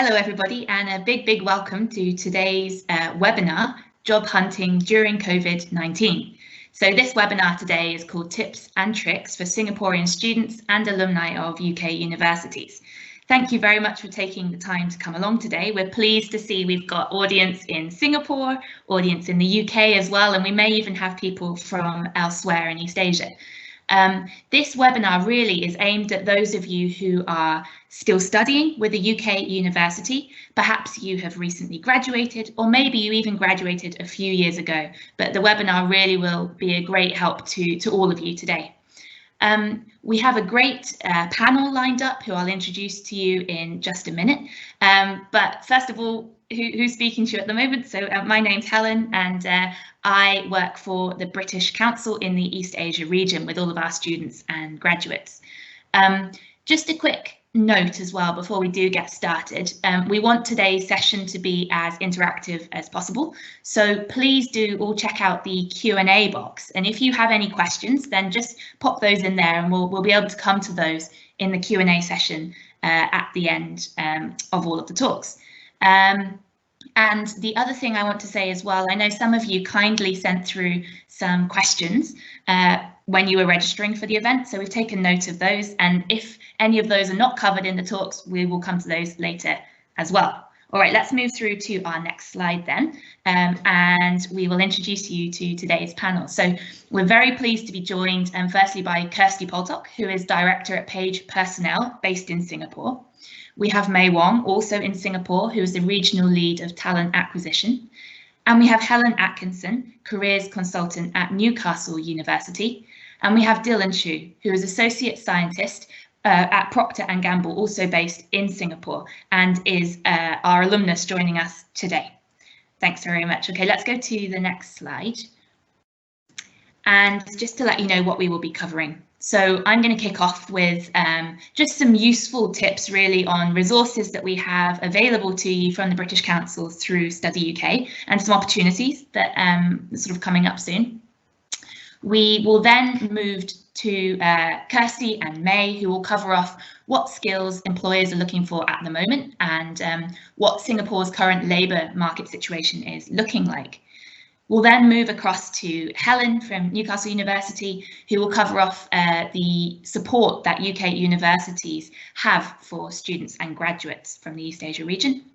Hello everybody, and a big welcome to today's webinar, Job Hunting During COVID-19. So this webinar today is called Tips and Tricks for Singaporean Students and Alumni of UK Universities. Thank you very much for taking the time to come along today. We're pleased to see we've got audience in Singapore, audience in the UK as well, and we may even have people from elsewhere in East Asia. This webinar really is aimed at those of you who are still studying with a UK university. Perhaps you have recently graduated, or maybe you even graduated a few years ago, but the webinar really will be a great help to all of you today. We have a great panel lined up who I'll introduce to you in just a minute. But first of all, who's speaking to you at the moment? So my name's Helen, and I work for the British Council in the East Asia region with all of our students and graduates. Just a quick note as well before we do get started. We want today's session to be as interactive as possible, so please do all check out the Q&A box, and if you have any questions then just pop those in there and we'll be able to come to those in the Q&A session at the end of all of the talks. And the other thing I want to say as well, I know some of you kindly sent through some questions when you were registering for the event, so we've taken note of those, and if any of those are not covered in the talks, we will come to those later as well. All right, let's move through to our next slide then, and we will introduce you to today's panel. So we're very pleased to be joined firstly by Kirsty Poltock, who is Director at Page Personnel based in Singapore. We have May Wong, also in Singapore, who is the Regional Lead of Talent Acquisition. And we have Helen Atkinson, Careers Consultant at Newcastle University. And we have Dylan Chu, who is Associate Scientist at Procter & Gamble, also based in Singapore, and is our alumnus joining us today. Thanks very much. Okay, let's go to the next slide. And just to let you know what we will be covering. So I'm going to kick off with just some useful tips really on resources that we have available to you from the British Council through Study UK, and some opportunities that are sort of coming up soon. We will then move to Kirsty and May, who will cover off what skills employers are looking for at the moment and what Singapore's current labour market situation is looking like. We'll then move across to Helen from Newcastle University, who will cover off the support that UK universities have for students and graduates from the East Asia region.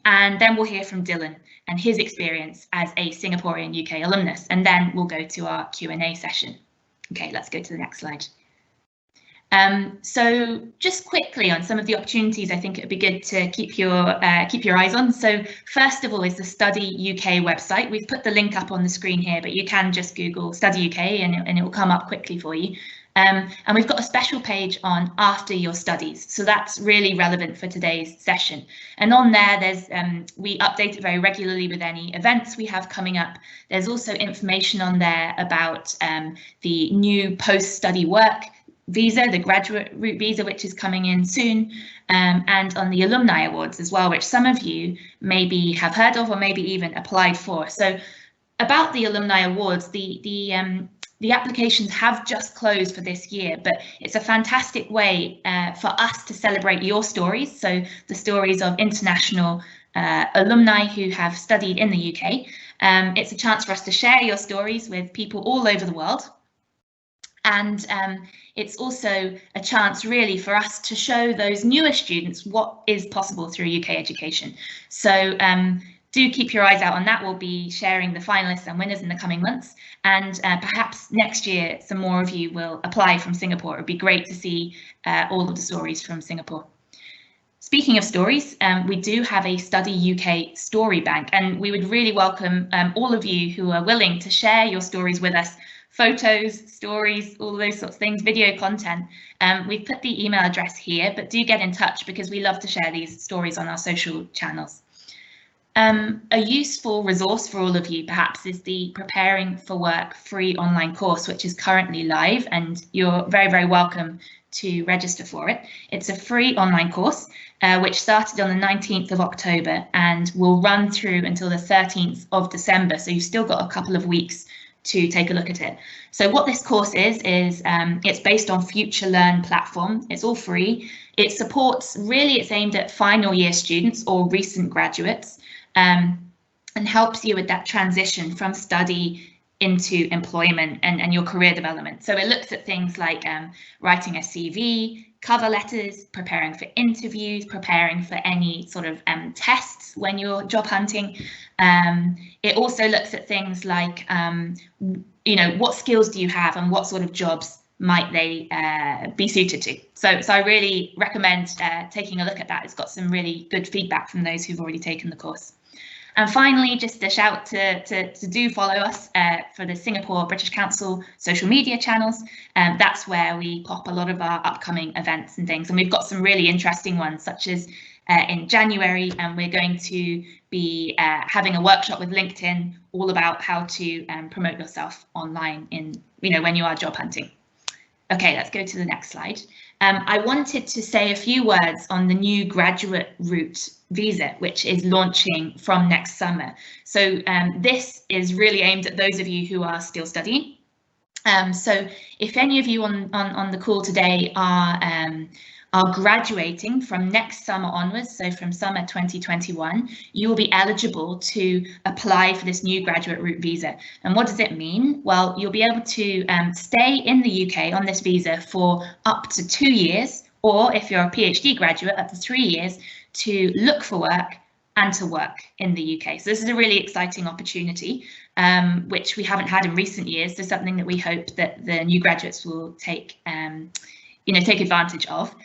And then we'll hear from Dylan and his experience as a Singaporean UK alumnus, and then we'll go to our Q&A session. Okay, let's go to the next slide. So just quickly on some of the opportunities I think it would be good to keep your eyes on. So first of all is the Study UK website. We've put the link up on the screen here, but you can just Google Study UK and it will come up quickly for you. And we've got a special page on after your studies, so that's really relevant for today's session. And on there, there's we update it very regularly with any events we have coming up. There's also information on there about the new post-study work visa, the graduate route visa, which is coming in soon, and on the Alumni Awards as well, which some of you maybe have heard of or maybe even applied for. So about the Alumni Awards, the applications have just closed for this year, but it's a fantastic way for us to celebrate your stories. So the stories of international alumni who have studied in the UK. It's a chance for us to share your stories with people all over the world. And it's also a chance really for us to show those newer students what is possible through UK education. So do keep your eyes out on that. We'll be sharing the finalists and winners in the coming months, and perhaps next year some more of you will apply from Singapore. It would be great to see all of the stories from Singapore. Speaking of stories, we do have a Study UK story bank, and we would really welcome all of you who are willing to share your stories with us. Photos, stories, all those sorts of things, video content. We've put the email address here, but do get in touch because we love to share these stories on our social channels. A useful resource for all of you perhaps is the Preparing for Work free online course, which is currently live, and you're very welcome to register for it. It's a free online course which started on the 19th of October and will run through until the 13th of December, so you've still got a couple of weeks to take a look at it. So what this course is it's based on Future Learn platform. It's all free. It supports, really it's aimed at final year students or recent graduates, and helps you with that transition from study into employment and your career development. So it looks at things like writing a CV, cover letters, preparing for interviews, preparing for any sort of tests when you're job hunting. It also looks at things like, what skills do you have and what sort of jobs might they be suited to. So I really recommend taking a look at that. It's got some really good feedback from those who've already taken the course. And finally, just a shout to do follow us for the Singapore British Council social media channels. That's where we pop a lot of our upcoming events and things. And we've got some really interesting ones, such as in January, and we're going to be having a workshop with LinkedIn all about how to promote yourself online in, when you are job hunting. Okay, let's go to the next slide. I wanted to say a few words on the new graduate route visa, which is launching from next summer. So this is really aimed at those of you who are still studying. So if any of you on the call today are graduating from next summer onwards, so from summer 2021, you will be eligible to apply for this new graduate route visa. And what does it mean? Well, you'll be able to stay in the UK on this visa for up to 2 years, or if you're a PhD graduate, up to 3 years, to look for work and to work in the UK. So this is a really exciting opportunity, which we haven't had in recent years. So something that we hope that the new graduates will take advantage of.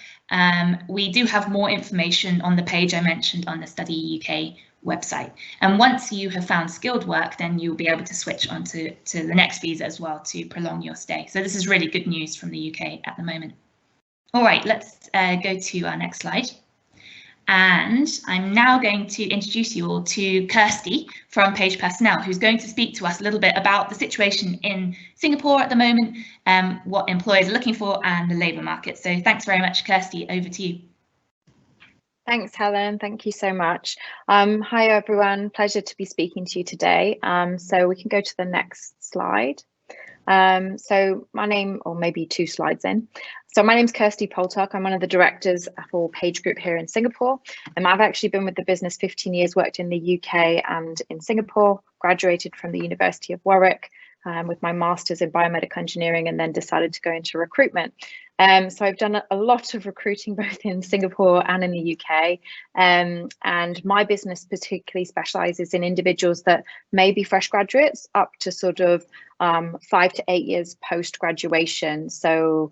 We do have more information on the page I mentioned on the Study UK website. And once you have found skilled work, then you'll be able to switch on to the next visa as well to prolong your stay. So this is really good news from the UK at the moment. All right, let's go to our next slide. And I'm now going to introduce you all to Kirsty from Page Personnel, who's going to speak to us a little bit about the situation in Singapore at the moment, what employers are looking for, and the labour market. So thanks very much, Kirsty, over to you. Thanks, Helen. Thank you so much. Hi, everyone. Pleasure to be speaking to you today. So we can go to the next slide. So my name, or maybe 2 slides in. So my name's Kirsty Poltark. I'm one of the directors for Page Group here in Singapore. And I've actually been with the business 15 years, worked in the UK and in Singapore, graduated from the University of Warwick with my master's in biomedical engineering, and then decided to go into recruitment. So I've done a lot of recruiting both in Singapore and in the UK. And my business particularly specialises in individuals that may be fresh graduates up to sort of 5 to 8 years post-graduation. So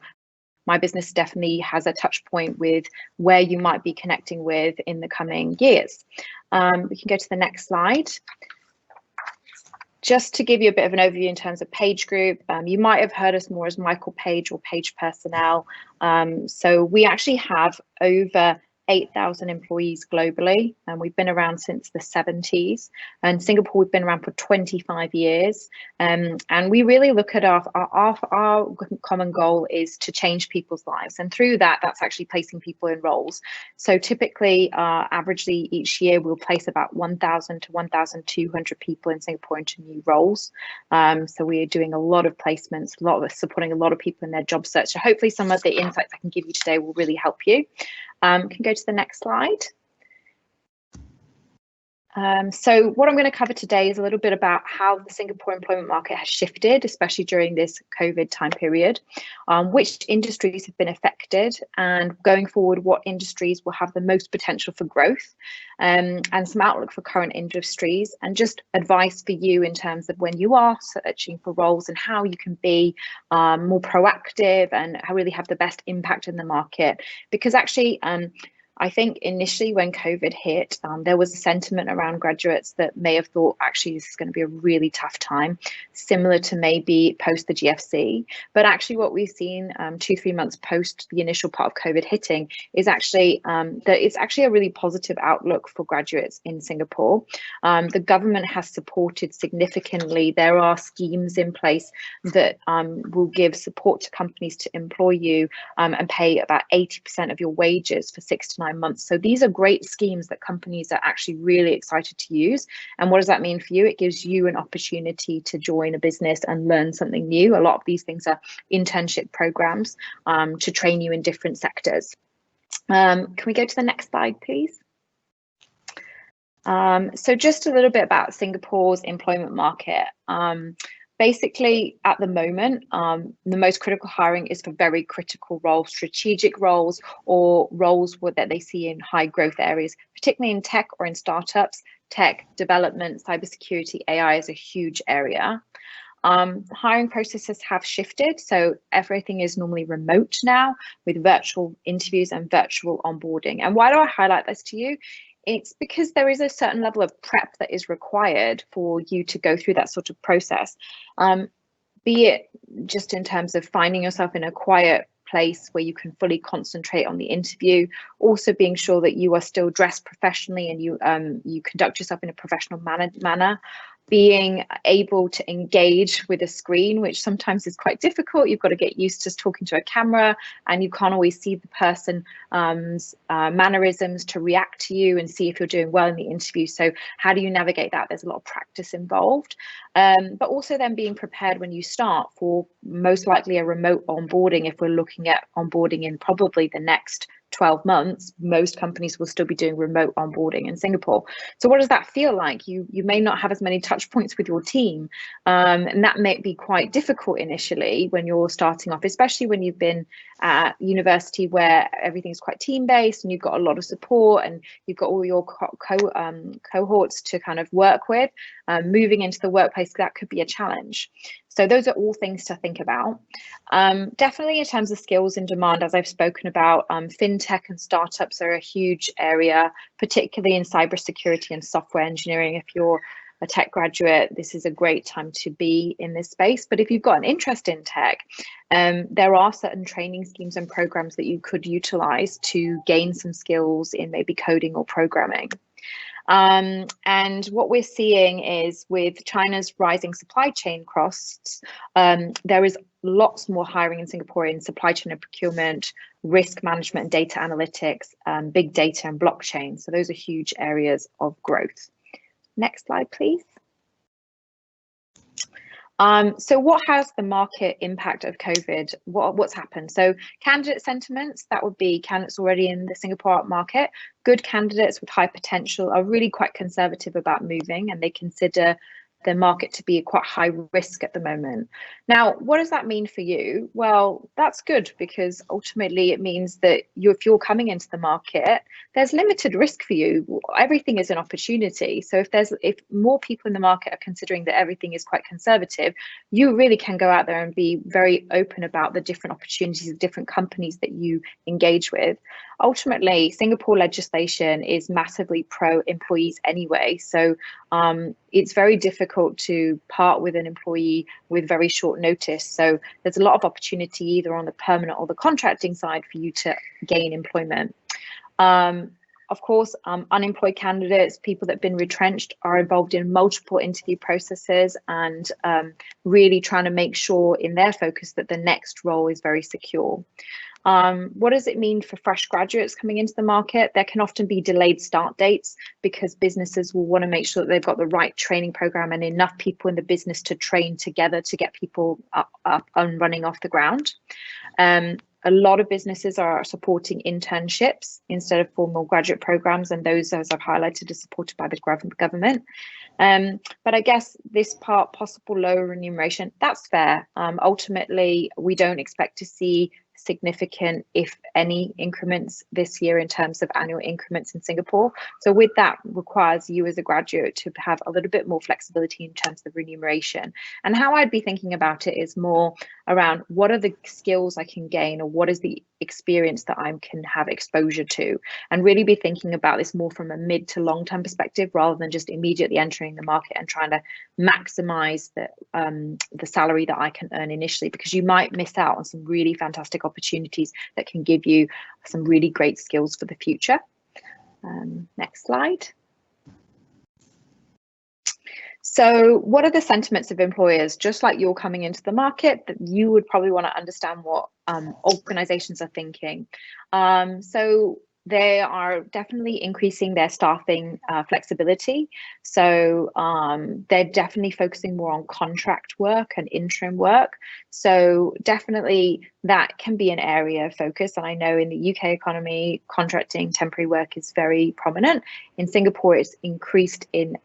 my business definitely has a touch point with where you might be connecting with in the coming years. We can go to the next slide. Just to give you a bit of an overview in terms of Page Group, you might have heard us more as Michael Page or Page Personnel. So we actually have over 8,000 employees globally, and we've been around since the 70s. And Singapore, we've been around for 25 years. And we really look at our common goal is to change people's lives. And through that, that's actually placing people in roles. So typically, averagely each year, we'll place about 1,000 to 1,200 people in Singapore into new roles. So we're doing a lot of placements, supporting a lot of people in their job search. So hopefully some of the insights I can give you today will really help you. Can go to the next slide. So what I'm going to cover today is a little bit about how the Singapore employment market has shifted, especially during this COVID time period, which industries have been affected, and going forward, what industries will have the most potential for growth, and some outlook for current industries, and just advice for you in terms of when you are searching for roles and how you can be more proactive and really have the best impact in the market. Because actually, I think initially when COVID hit, there was a sentiment around graduates that may have thought, actually, this is going to be a really tough time, similar to maybe post the GFC. But actually what we've seen 2-3 months post the initial part of COVID hitting is actually that it's actually a really positive outlook for graduates in Singapore. The government has supported significantly. There are schemes in place that will give support to companies to employ you and pay about 80% of your wages for 6 to 9 months. So these are great schemes that companies are actually really excited to use. And what does that mean for you? It gives you an opportunity to join a business and learn something new. A lot of these things are internship programs to train you in different sectors. Can we go to the next slide, please? So just a little bit about Singapore's employment market. Basically, at the moment, the most critical hiring is for very critical roles, strategic roles, or roles that they see in high growth areas, particularly in tech or in startups. Tech development, cybersecurity, AI is a huge area. Hiring processes have shifted, so everything is normally remote now with virtual interviews and virtual onboarding. And why do I highlight this to you? It's because there is a certain level of prep that is required for you to go through that sort of process, be it just in terms of finding yourself in a quiet place where you can fully concentrate on the interview, also being sure that you are still dressed professionally and you conduct yourself in a professional manner, being able to engage with a screen, which sometimes is quite difficult. You've got to get used to talking to a camera and you can't always see the person's mannerisms to react to you and see if you're doing well in the interview. So how do you navigate that? There's a lot of practice involved, but also then being prepared when you start for most likely a remote onboarding. If we're looking at onboarding in probably the next 12 months, most companies will still be doing remote onboarding in Singapore. So what does that feel like? You may not have as many touch points with your team, and that may be quite difficult initially when you're starting off, especially when you've been at university where everything's quite team-based and you've got a lot of support and you've got all your cohorts to kind of work with. Moving into the workplace, that could be a challenge. So those are all things to think about. Definitely in terms of skills in demand, as I've spoken about, fintech and startups are a huge area, particularly in cybersecurity and software engineering. If you're a tech graduate, this is a great time to be in this space. But if you've got an interest in tech, there are certain training schemes and programs that you could utilize to gain some skills in maybe coding or programming. And what we're seeing is with China's rising supply chain costs, there is lots more hiring in Singapore in supply chain and procurement, risk management, data analytics, big data and blockchain. So those are huge areas of growth. Next slide, please. So what has the market impact of COVID? What's happened? So candidate sentiments, that would be candidates already in the Singapore market. Good candidates with high potential are really quite conservative about moving, and they consider the market to be quite high risk at the moment. Now, what does that mean for you? Well, that's good, because ultimately it means that if you're coming into the market, there's limited risk for you. Everything is an opportunity. So if more people in the market are considering that everything is quite conservative, you really can go out there and be very open about the different opportunities of different companies that you engage with. Ultimately, Singapore legislation is massively pro-employees anyway, so it's very difficult to part with an employee with very short notice. So there's a lot of opportunity either on the permanent or the contracting side for you to gain employment. Of course, unemployed candidates, people that have been retrenched, are involved in multiple interview processes and really trying to make sure in their focus that the next role is very secure. What does it mean for fresh graduates coming into the market? There can often be delayed start dates because businesses will want to make sure that they've got the right training program and enough people in the business to train together to get people up and running off the ground. A lot of businesses are supporting internships instead of formal graduate programs, and those, as I've highlighted, are supported by the government. But I guess this part, possible lower remuneration, that's fair. Ultimately, we don't expect to see significant, if any, increments this year in terms of annual increments in Singapore. So with that requires you as a graduate to have a little bit more flexibility in terms of remuneration. And how I'd be thinking about it is more around what are the skills I can gain, or what is the experience that I can have exposure to, and really be thinking about this more from a mid to long term perspective rather than just immediately entering the market and trying to maximize the salary that I can earn initially, because you might miss out on some really fantastic opportunities that can give you some really great skills for the future. Next slide. So what are the sentiments of employers? Just like you're coming into the market, that you would probably want to understand what organizations are thinking. So they are definitely increasing their staffing flexibility. So they're definitely focusing more on contract work and interim work. So definitely that can be an area of focus. And I know in the UK economy, contracting temporary work is very prominent. In Singapore, it's increased in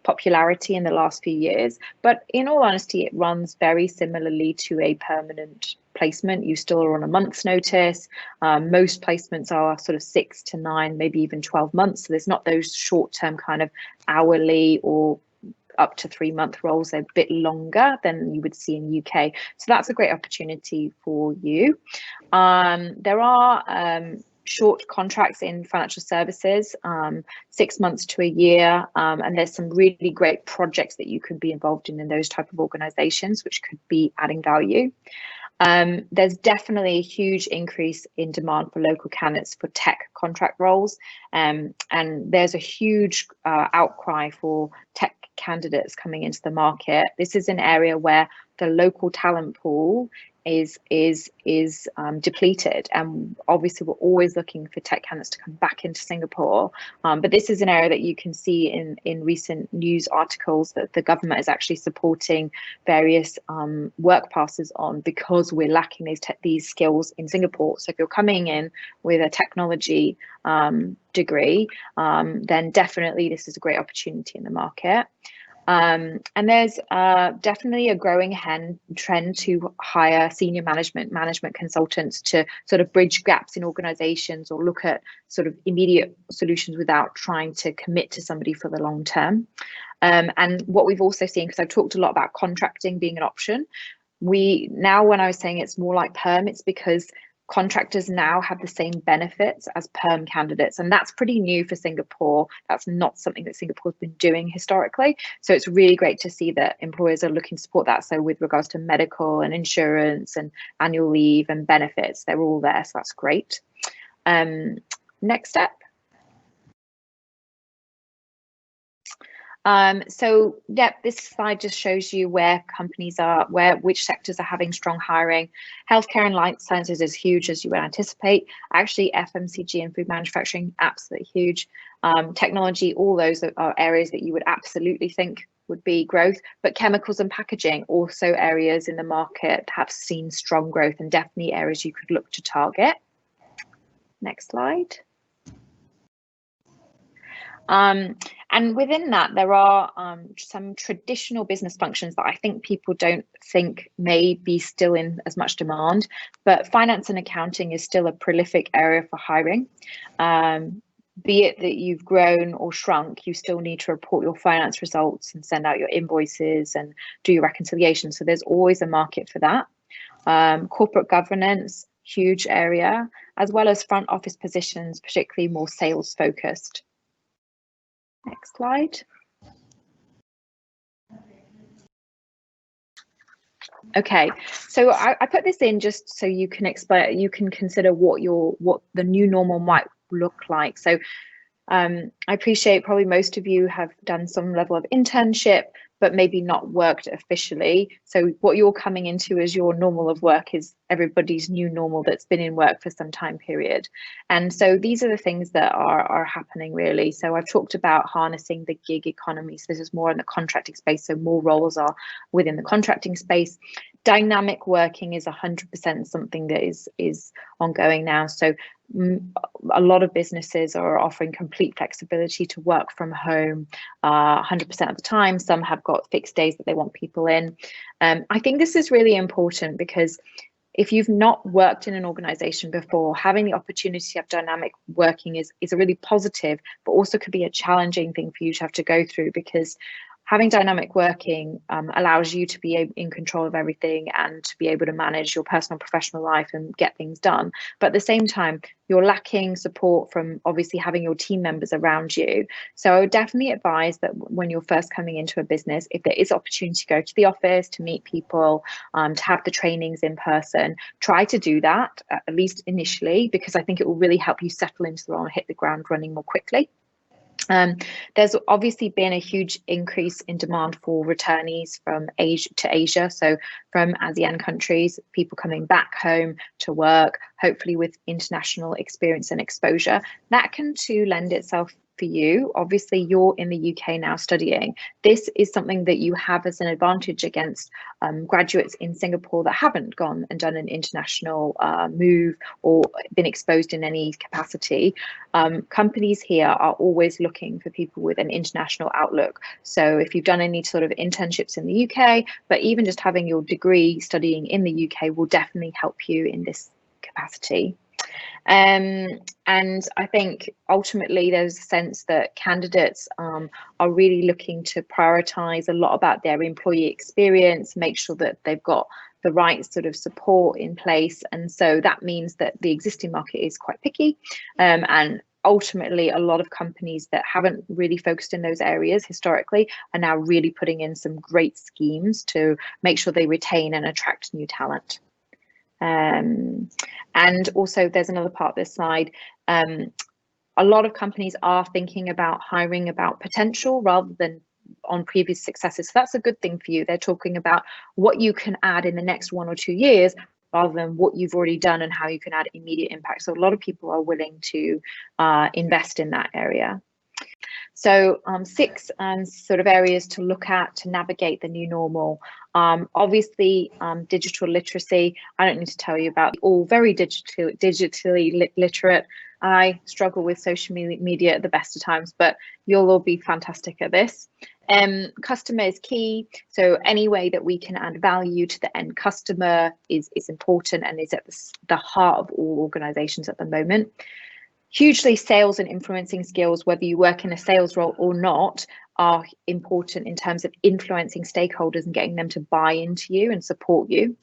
popularity in the last few years. But in all honesty, it runs very similarly to a permanent placement. You still are on a month's notice. Most placements are sort of 6 to 9, maybe even 12 months. So there's not those short-term kind of hourly or up to 3-month roles. They're a bit longer than you would see in UK. So that's a great opportunity for you. There are short contracts in financial services, 6 months to a year, and there's some really great projects that you could be involved in those type of organizations, which could be adding value. There's definitely a huge increase in demand for local candidates for tech contract roles, and there's a huge outcry for tech candidates coming into the market. This is an area where the local talent pool is depleted, and obviously we're always looking for tech candidates to come back into Singapore, but this is an area that you can see in recent news articles that the government is actually supporting various work passes on, because we're lacking these skills in Singapore. So if you're coming in with a technology degree, then definitely this is a great opportunity in the market. And there's definitely a growing trend to hire senior management consultants to sort of bridge gaps in organizations or look at sort of immediate solutions without trying to commit to somebody for the long term. And what we've also seen, because I've talked a lot about contracting being an option, when I was saying it's more like perm, it's because contractors now have the same benefits as perm candidates, and that's pretty new for Singapore. That's not something that Singapore's been doing historically, so it's really great to see that employers are looking to support that. So with regards to medical and insurance and annual leave and benefits, they're all there, so that's great. Next step. So yeah, this slide just shows you where companies are, which sectors are having strong hiring. Healthcare and life sciences is huge, as you would anticipate. Actually, FMCG and food manufacturing, absolutely huge. Technology, all those are areas that you would absolutely think would be growth, but chemicals and packaging, also areas in the market have seen strong growth, and definitely areas you could look to target. Next slide. And within that, there are some traditional business functions that I think people don't think may be still in as much demand, but finance and accounting is still a prolific area for hiring. Be it that you've grown or shrunk, you still need to report your finance results and send out your invoices and do your reconciliation. So there's always a market for that. Corporate governance, huge area, as well as front office positions, particularly more sales focused. Next slide. Okay, so I put this in just so you can explain, you can consider what the new normal might look like. So I appreciate probably most of you have done some level of internship, but maybe not worked officially. So what you're coming into as your normal of work is everybody's new normal that's been in work for some time period. And so these are the things that are happening really. So I've talked about harnessing the gig economy. So this is more in the contracting space. So more roles are within the contracting space. Dynamic working is 100% something that is ongoing now. So a lot of businesses are offering complete flexibility to work from home 100% of the time. Some have got fixed days that they want people in. I think this is really important because if you've not worked in an organization before, having the opportunity to have dynamic working is a really positive, but also could be a challenging thing for you to have to go through, because having dynamic working allows you to be in control of everything and to be able to manage your personal professional life and get things done. But at the same time, you're lacking support from obviously having your team members around you. So I would definitely advise that when you're first coming into a business, if there is opportunity to go to the office, to meet people, to have the trainings in person, try to do that at least initially, because I think it will really help you settle into the role and hit the ground running more quickly. There's obviously been a huge increase in demand for returnees from Asia to Asia, so from ASEAN countries, people coming back home to work, hopefully with international experience and exposure. That can too lend itself for you. Obviously, you're in the UK now studying. This is something that you have as an advantage against graduates in Singapore that haven't gone and done an international move or been exposed in any capacity. Companies here are always looking for people with an international outlook. So if you've done any sort of internships in the UK, but even just having your degree studying in the UK will definitely help you in this capacity. And I think ultimately there's a sense that candidates are really looking to prioritise a lot about their employee experience, make sure that they've got the right sort of support in place. And so that means that the existing market is quite picky, and ultimately a lot of companies that haven't really focused in those areas historically are now really putting in some great schemes to make sure they retain and attract new talent. And also there's another part of this slide. A lot of companies are thinking about hiring about potential rather than on previous successes. So that's a good thing for you. They're talking about what you can add in the next 1 or 2 years rather than what you've already done and how you can add immediate impact. So a lot of people are willing to invest in that area. So 6 sort of areas to look at to navigate the new normal. Obviously, digital literacy. I don't need to tell you about all very digitally literate. I struggle with social media at the best of times, but you'll all be fantastic at this. Customer is key. So any way that we can add value to the end customer is important and is at the heart of all organizations at the moment. Hugely, sales and influencing skills, whether you work in a sales role or not, are important in terms of influencing stakeholders and getting them to buy into you and support you.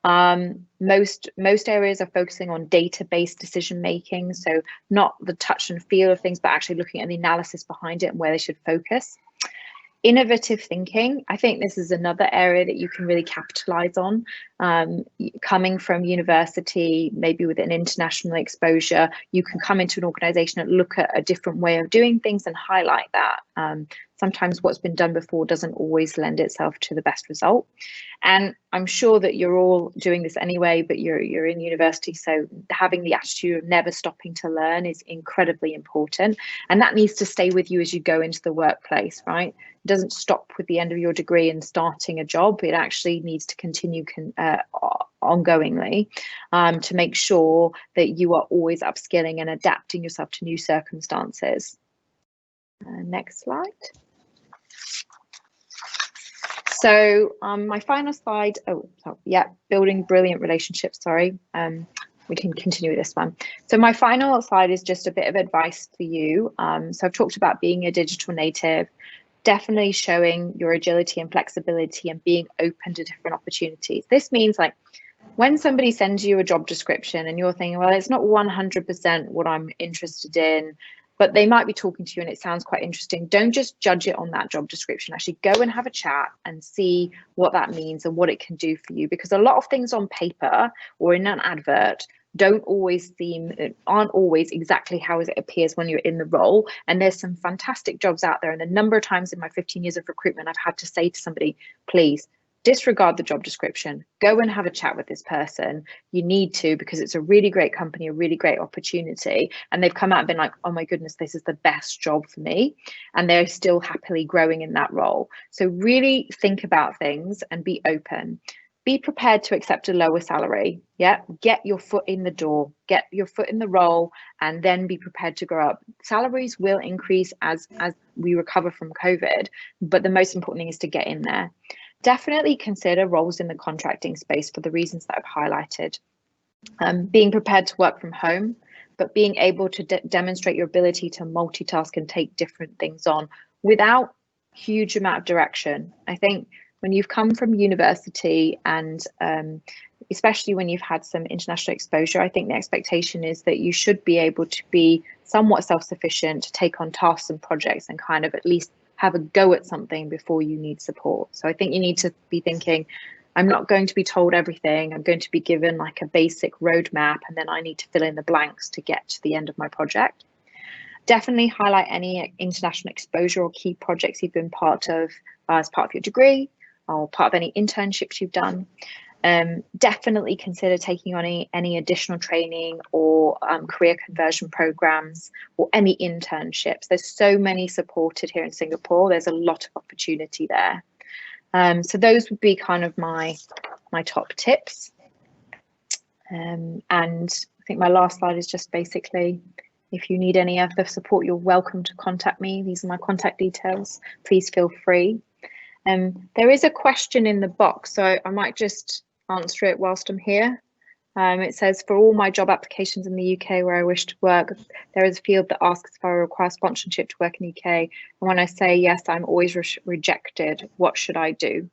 Most areas are focusing on data-based decision making, so not the touch and feel of things, but actually looking at the analysis behind it and where they should focus. Innovative thinking, I think this is another area that you can really capitalize on. Coming from university, maybe with an international exposure, you can come into an organization and look at a different way of doing things and highlight that. Sometimes what's been done before doesn't always lend itself to the best result. And I'm sure that you're all doing this anyway, but you're in university, so having the attitude of never stopping to learn is incredibly important. And that needs to stay with you as you go into the workplace, right? It doesn't stop with the end of your degree and starting a job. It actually needs to continue ongoingly to make sure that you are always upskilling and adapting yourself to new circumstances. Next slide. So my final slide, building brilliant relationships, sorry. We can continue with this one. So my final slide is just a bit of advice for you. So I've talked about being a digital native, definitely showing your agility and flexibility and being open to different opportunities. This means like when somebody sends you a job description and you're thinking, well, it's not 100% what I'm interested in, but they might be talking to you and it sounds quite interesting. Don't just judge it on that job description. Actually go and have a chat and see what that means and what it can do for you, because a lot of things on paper or in an advert aren't always exactly how it appears when you're in the role. And there's some fantastic jobs out there. And the number of times in my 15 years of recruitment, I've had to say to somebody, please disregard the job description, go and have a chat with this person. You need to, because it's a really great company, a really great opportunity. And they've come out and been like, oh my goodness, this is the best job for me. And they're still happily growing in that role. So really think about things and be open. Be prepared to accept a lower salary. Yeah, get your foot in the door, get your foot in the role, and then be prepared to grow up. Salaries will increase as we recover from COVID, but the most important thing is to get in there. Definitely consider roles in the contracting space for the reasons that I've highlighted. Being prepared to work from home, but being able to demonstrate your ability to multitask and take different things on without huge amount of direction. I think when you've come from university and especially when you've had some international exposure, I think the expectation is that you should be able to be somewhat self-sufficient, to take on tasks and projects and kind of at least have a go at something before you need support. So I think you need to be thinking, I'm not going to be told everything. I'm going to be given like a basic roadmap, and then I need to fill in the blanks to get to the end of my project. Definitely highlight any international exposure or key projects you've been part of as part of your degree or part of any internships you've done. Definitely consider taking on any additional training or career conversion programs or any internships. There's so many supported here in Singapore. There's a lot of opportunity there. So those would be kind of my top tips. And I think my last slide is just basically, if you need any other support, you're welcome to contact me. These are my contact details. Please feel free. There is a question in the box, so I might just answer it whilst I'm here. It says, for all my job applications in the UK where I wish to work, there is a field that asks if I require sponsorship to work in the UK. And when I say yes, I'm always rejected. What should I do?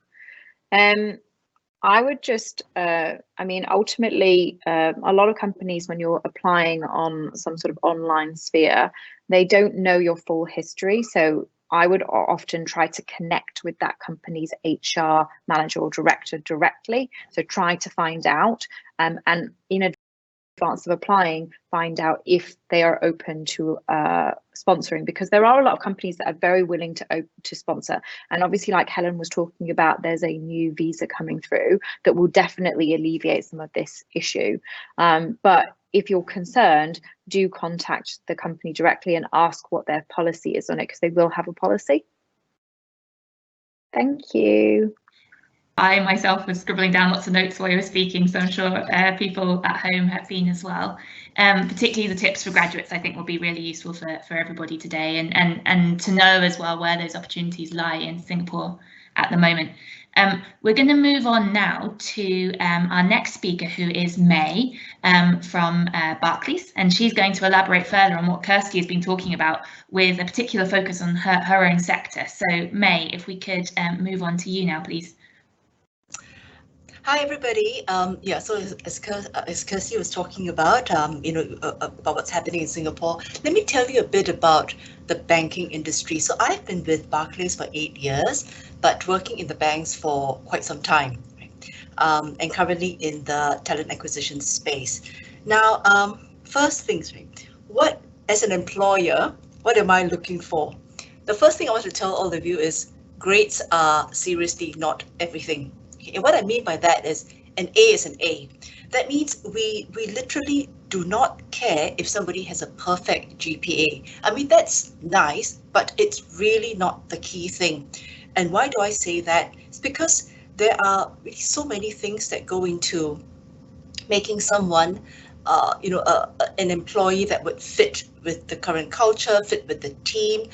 I would just, I mean, ultimately, a lot of companies, when you're applying on some sort of online sphere, they don't know your full history. So I would often try to connect with that company's HR manager or director directly. So try to find out, and in advance of applying, find out if they are open to sponsoring, because there are a lot of companies that are very willing to sponsor. And obviously, like Helen was talking about, there's a new visa coming through that will definitely alleviate some of this issue. But if you're concerned, do contact the company directly and ask what their policy is on it, because they will have a policy. Thank you. I myself was scribbling down lots of notes while you were speaking, so I'm sure people at home have been as well. Particularly the tips for graduates, I think, will be really useful for everybody today, and to know as well where those opportunities lie in Singapore at the moment. We're going to move on now to our next speaker, who is May from Barclays, and she's going to elaborate further on what Kirsty has been talking about, with a particular focus on her own sector. So May, if we could move on to you now, please. Hi everybody. Yeah, so as Kirsty was talking about, about what's happening in Singapore, let me tell you a bit about the banking industry. So I've been with Barclays for 8 years, but working in the banks for quite some time, right? And currently in the talent acquisition space. Now, first things, right? What, as an employer, what am I looking for? The first thing I want to tell all of you is grades are seriously not everything. And what I mean by that is an A is an A. That means we literally do not care if somebody has a perfect GPA. I mean, that's nice, but it's really not the key thing. And why do I say that? It's because there are really so many things that go into making someone, an employee that would fit with the current culture, fit with the team,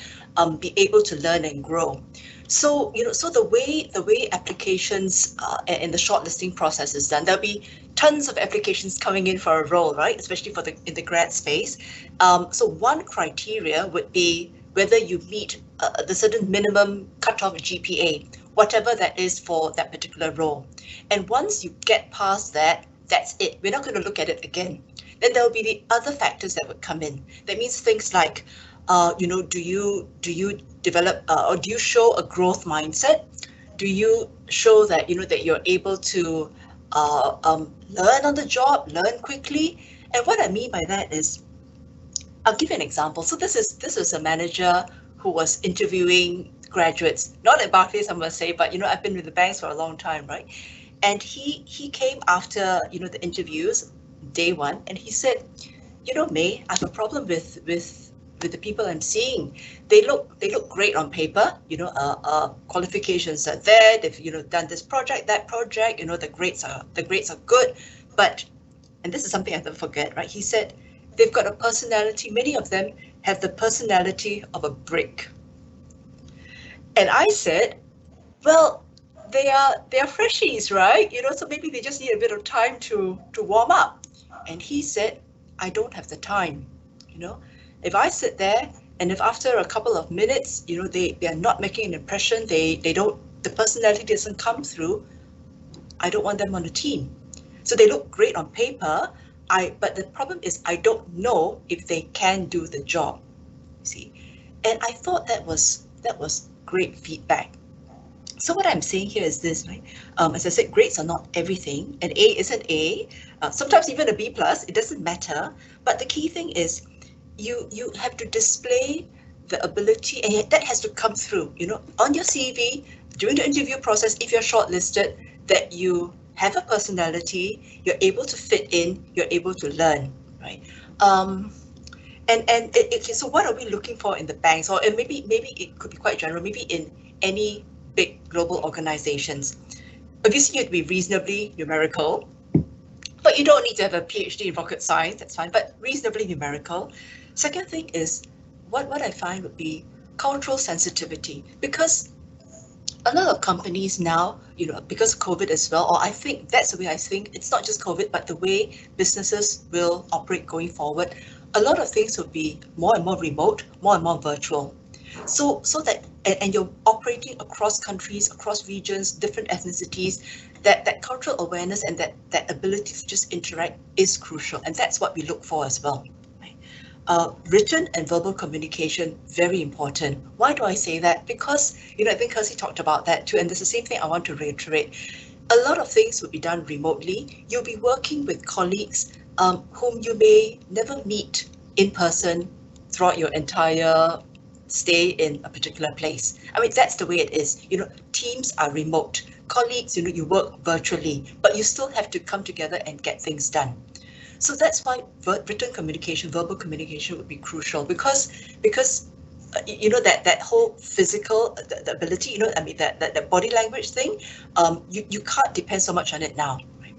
be able to learn and grow. So, so the way applications and the shortlisting process is done, there'll be tons of applications coming in for a role, right? Especially in the grad space. So one criteria would be whether you meet the certain minimum cutoff GPA, whatever that is for that particular role. And once you get past that, that's it. We're not going to look at it again. Then there'll be the other factors that would come in. That means things like, do you develop or do you show a growth mindset? Do you show that that you're able to learn on the job, learn quickly? And what I mean by that is, I'll give you an example. So this is a manager who was interviewing graduates, not at Barclays, I must say, but I've been with the banks for a long time, right? And he came after the interviews, day one, and he said, May, I have a problem with the people I'm seeing. They look great on paper, qualifications are there, they've done this project, that project, the grades are good, but, and this is something I never forget, right? He said they've got a personality, many of them have the personality of a brick. And I said, well, they are freshies, right? So maybe they just need a bit of time to warm up. And he said, I don't have the time, If I sit there and if after a couple of minutes, they are not making an impression, the personality doesn't come through, I don't want them on the team. So they look great on paper, but the problem is I don't know if they can do the job, you see. And I thought that was great feedback. So what I'm saying here is this, right? As I said, grades are not everything. An A is an A, sometimes even a B+, it doesn't matter. But the key thing is, you have to display the ability, and that has to come through, on your CV during the interview process. If you're shortlisted, that you have a personality, you're able to fit in, you're able to learn, right? So what are we looking for in the banks, or and maybe it could be quite general, maybe in any big global organizations? Obviously, you'd be reasonably numerical, but you don't need to have a PhD in rocket science, that's fine, but reasonably numerical. Second thing is, what I find would be cultural sensitivity, because a lot of companies now, because of COVID as well, or I think that's the way I think, it's not just COVID, but the way businesses will operate going forward, a lot of things will be more and more remote, more and more virtual. So that, and you're operating across countries, across regions, different ethnicities, that cultural awareness and that ability to just interact is crucial. And that's what we look for as well. Written and verbal communication, very important. Why do I say that? Because, I think Kirsty talked about that too, and there's the same thing I want to reiterate. A lot of things will be done remotely. You'll be working with colleagues whom you may never meet in person throughout your entire stay in a particular place. I mean, that's the way it is. Teams are remote. Colleagues, you work virtually, but you still have to come together and get things done. So that's why written communication, verbal communication would be crucial, because that whole physical, the ability, that body language thing, you can't depend so much on it now. Right?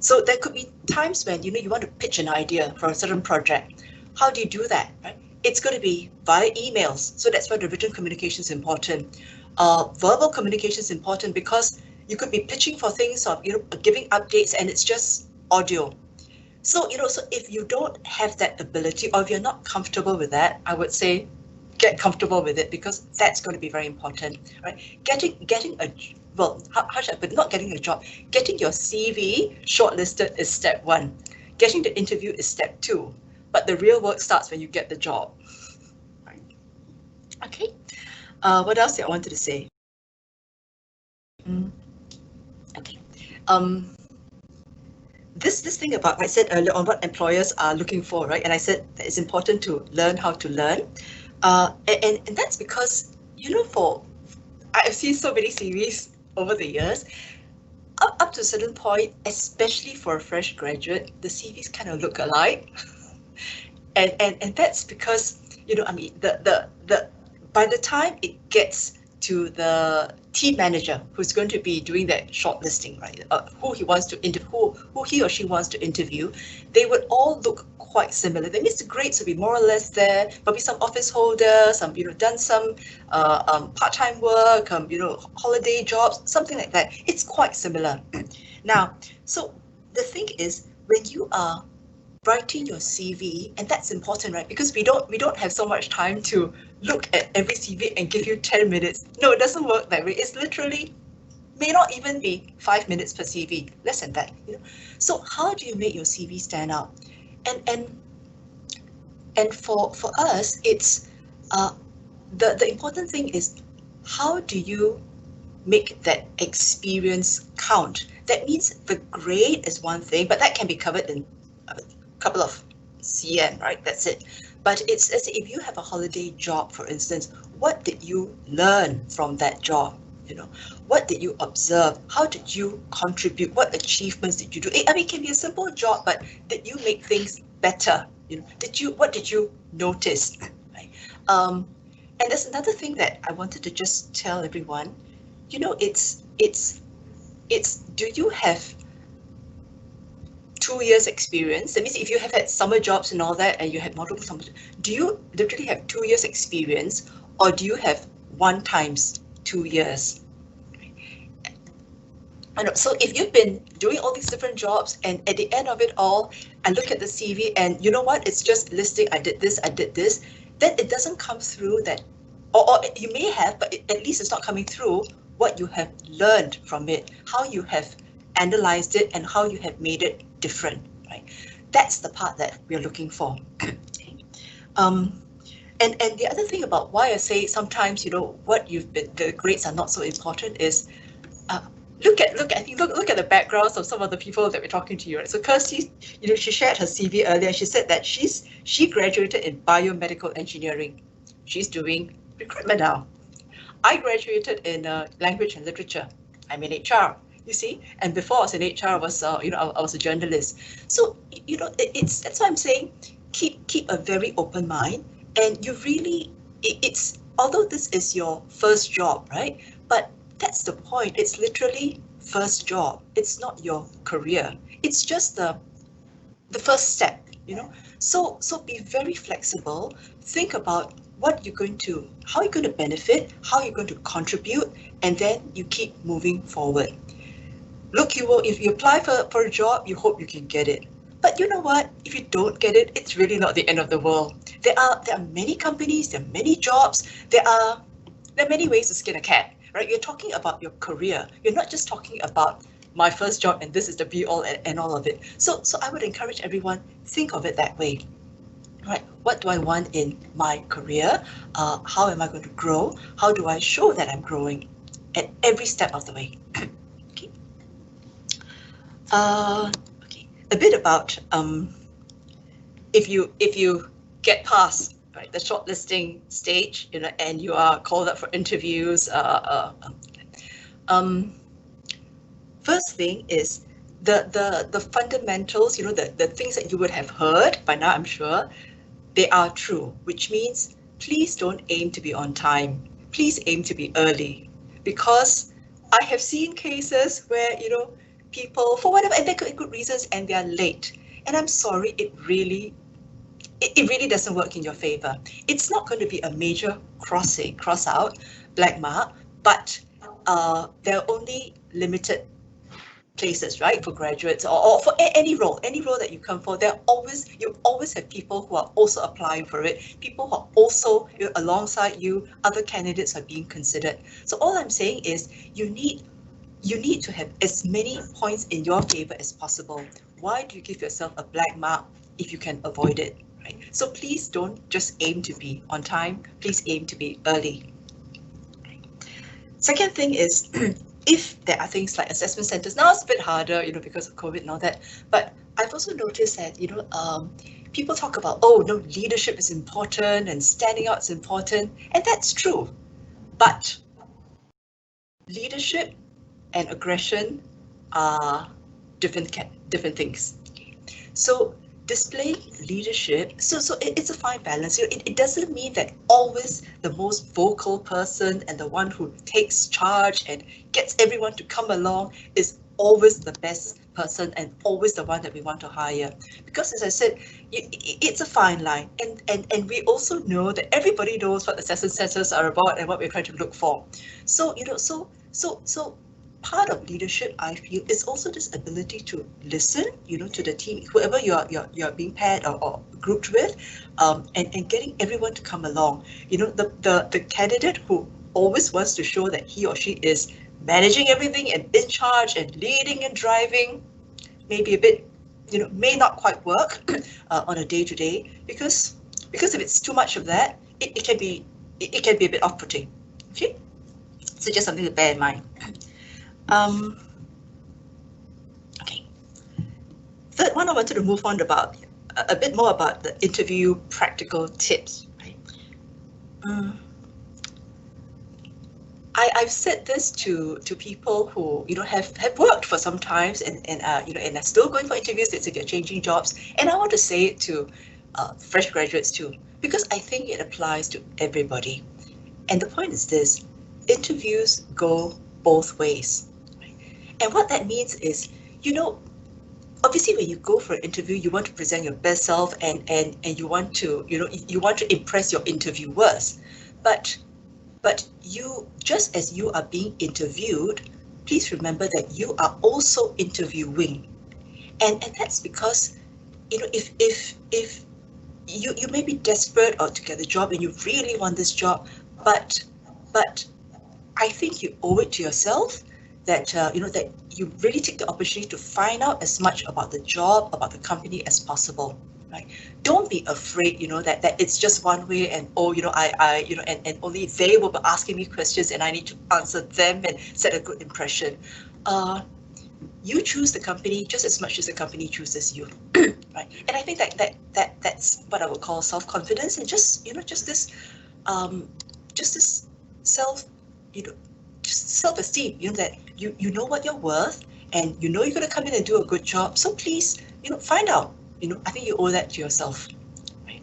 So there could be times when you want to pitch an idea for a certain project. How do you do that? Right? It's going to be via emails. So that's why the written communication is important. Verbal communication is important because you could be pitching for things, or giving updates, and it's just audio. So, so if you don't have that ability, or if you're not comfortable with that, I would say get comfortable with it, because that's going to be very important, right? Getting how should I put it? Not getting a job, getting your CV shortlisted is step one. Getting the interview is step two, but the real work starts when you get the job. Right. Okay. What else did I wanted to say? Okay. This thing about, I said earlier on what employers are looking for, right? And I said that it's important to learn how to learn. And that's because, I've seen so many series over the years, up to a certain point, especially for a fresh graduate, the CVs kind of look alike. And that's because, the by the time it gets to the team manager who's going to be doing that shortlisting, right? Who he or she wants to interview, they would all look quite similar. That means the grades will be more or less there, probably some office holders, some done some part-time work, holiday jobs, something like that. It's quite similar. Now, so the thing is, when you are writing your CV, and that's important, right? Because we don't have so much time to look at every CV and give you 10 minutes. No, it doesn't work that way. It's literally may not even be 5 minutes per CV, less than that. So how do you make your CV stand out? And for us, it's the important thing is, how do you make that experience count? That means the grade is one thing, but that can be covered in a couple of CM, right? That's it. But it's as if you have a holiday job, for instance, what did you learn from that job? What did you observe? How did you contribute? What achievements did you do? I mean, it can be a simple job, but did you make things better? What did you notice? Right? And there's another thing that I wanted to just tell everyone. It's do you have 2 years experience? That means if you have had summer jobs and all that, and you had multiple summer, do you literally have 2 years experience, or do you have 1 times 2 years? So if you've been doing all these different jobs, and at the end of it all, I look at the CV and you know what, it's just listing, I did this, then it doesn't come through that, or you may have, but at least it's not coming through what you have learned from it, how you have analyzed it, and how you have made it different, right? That's the part that we're looking for. And the other thing about why I say sometimes, what you've been, the grades are not so important is, look at the backgrounds of some of the people that we're talking to you. Right? So Kirsty, she shared her CV earlier. She said that she graduated in biomedical engineering. She's doing recruitment now. I graduated in language and literature. I'm in HR. You see, and before I was in HR, I was I was a journalist. So that's why I'm saying keep a very open mind, and you really it's although this is your first job, right? But that's the point. It's literally first job. It's not your career. It's just the first step, So be very flexible. Think about what you're going to, how you're going to benefit, how you're going to contribute, and then you keep moving forward. Look, if you apply for a job, you hope you can get it. But you know what? If you don't get it, it's really not the end of the world. There are many companies, there are many jobs, there are many ways to skin a cat, right? You're talking about your career. You're not just talking about my first job and this is the be all and all of it. So I would encourage everyone, think of it that way. Right, what do I want in my career? How am I going to grow? How do I show that I'm growing at every step of the way? Okay. Okay. A bit about if you get past the shortlisting stage, and you are called up for interviews. First thing is the fundamentals. The things that you would have heard by now, I'm sure. They are true, which means please don't aim to be on time. Please aim to be early, because I have seen cases where, people, for whatever, and they're good reasons, and they are late. And I'm sorry, it really doesn't work in your favor. It's not going to be a major cross out, black mark, but there are only limited places, right, for graduates or for any role that you come for. You always have people who are also applying for it, people who are also alongside you, other candidates are being considered. So all I'm saying is you need to have as many points in your favor as possible. Why do you give yourself a black mark if you can avoid it, right? So please don't just aim to be on time, please aim to be early. Second thing is, if there are things like assessment centers, now it's a bit harder, because of COVID and all that, but I've also noticed that, people talk about, leadership is important and standing out is important, and that's true. But leadership and aggression are different things. So displaying leadership, so it's a fine balance. It doesn't mean that always the most vocal person and the one who takes charge and gets everyone to come along is always the best person and always the one that we want to hire. Because as I said, it's a fine line, and we also know that everybody knows what assessment centers are about and what we're trying to look for. So so part of leadership, I feel, is also this ability to listen, to the team, whoever you're being paired or grouped with, and getting everyone to come along. The candidate who always wants to show that he or she is managing everything and in charge and leading and driving, maybe a bit, may not quite work on a day-to-day, because if it's too much of that, it can be a bit off-putting. Okay, so just something to bear in mind. Okay. Third one, I wanted to move on about a bit more about the interview practical tips. Right? I've said this to people who have worked for some times and are still going for interviews. If they're changing jobs, and I want to say it to fresh graduates too, because I think it applies to everybody. And the point is this: interviews go both ways. And what that means is, obviously when you go for an interview, you want to present your best self and you want to, you want to impress your interviewers. But you, just as you are being interviewed, please remember that you are also interviewing. And that's because, if you may be desperate or to get the job and you really want this job, but I think you owe it to yourself that that you really take the opportunity to find out as much about the job, about the company as possible. Right? Don't be afraid, that it's just one way and and only they will be asking me questions and I need to answer them and set a good impression. you choose the company just as much as the company chooses you, right? And I think that's what I would call self-confidence, and just this self, just self-esteem. That you know what you're worth, and you're going to come in and do a good job. So please, find out. I think you owe that to yourself, right?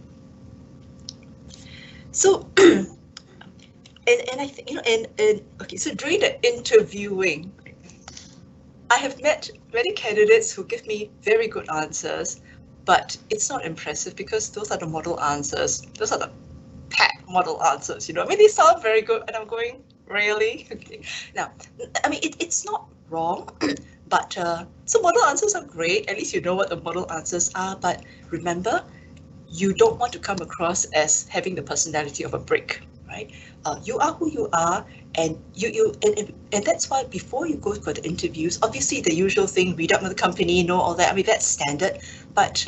So, and I think okay. So during the interviewing, I have met many candidates who give me very good answers, but it's not impressive because those are the model answers. Those are the pat model answers. They sound very good, and I'm going, really? Okay. Now, it's not wrong, but so model answers are great. At least you know what the model answers are. But remember, you don't want to come across as having the personality of a brick, right? You are who you are, and and that's why before you go for the interviews, obviously the usual thing, read up on the company, know all that. That's standard. But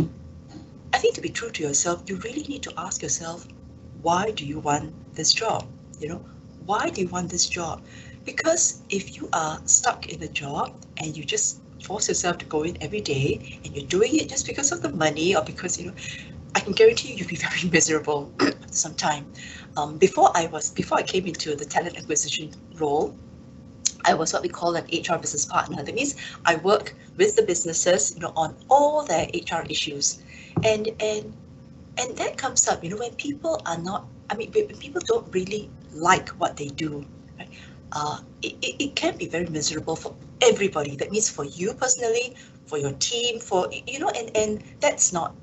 I think to be true to yourself, you really need to ask yourself, why do you want this job? Why do you want this job? Because if you are stuck in a job and you just force yourself to go in every day and you're doing it just because of the money, or because I can guarantee you'll be very miserable after some time. Before I came into the talent acquisition role, I was what we call an HR business partner. That means I work with the businesses, on all their HR issues, and that comes up, when people are not. When people don't really like what they do, right? It can be very miserable for everybody. That means for you personally, for your team, for and that's not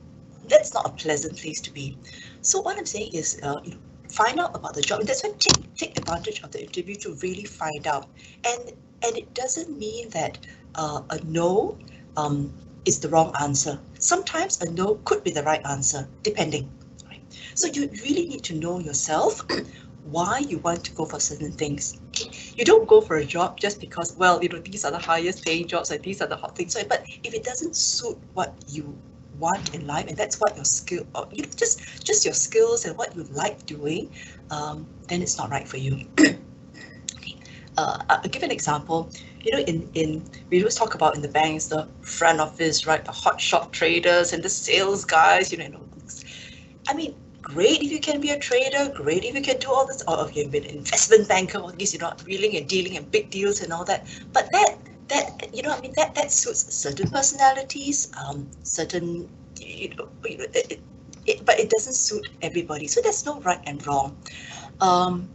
a pleasant place to be. So what I'm saying is, find out about the job, and that's why take advantage of the interview to really find out. And it doesn't mean that a no is the wrong answer. Sometimes a no could be the right answer, depending. Right? So you really need to know yourself why you want to go for certain things. You don't go for a job just because, well, these are the highest paying jobs and these are the hot things. But if it doesn't suit what you want in life, and that's what your skill, or just your skills and what you like doing, then it's not right for you. Okay. I'll give an example. In we always talk about in the banks, the front office, right? The hotshot traders and the sales guys. Great if you can be a trader. Great if you can do all this. Or if you've been an investment banker, all these, wheeling and dealing and big deals and all that. But that suits certain personalities, certain, but it doesn't suit everybody. So there's no right and wrong. An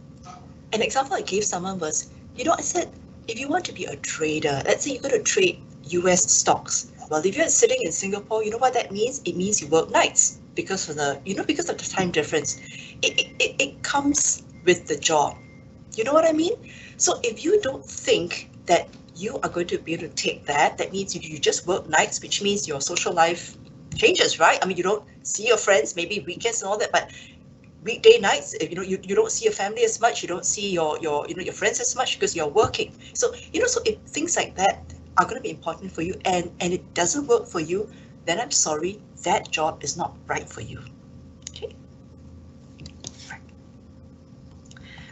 example I gave someone was, I said, if you want to be a trader, let's say you're going to trade US stocks. Well, if you're sitting in Singapore, you know what that means? It means you work nights because of the, because of the time difference. It comes with the job. You know what I mean? So if you don't think that you are going to be able to take that means you just work nights, which means your social life changes, right? You don't see your friends, maybe weekends and all that, but weekday nights, you don't see your family as much, you don't see your friends as much because you're working. So so if things like that are going to be important for you, and it doesn't work for you, then I'm sorry, that job is not right for you. Okay.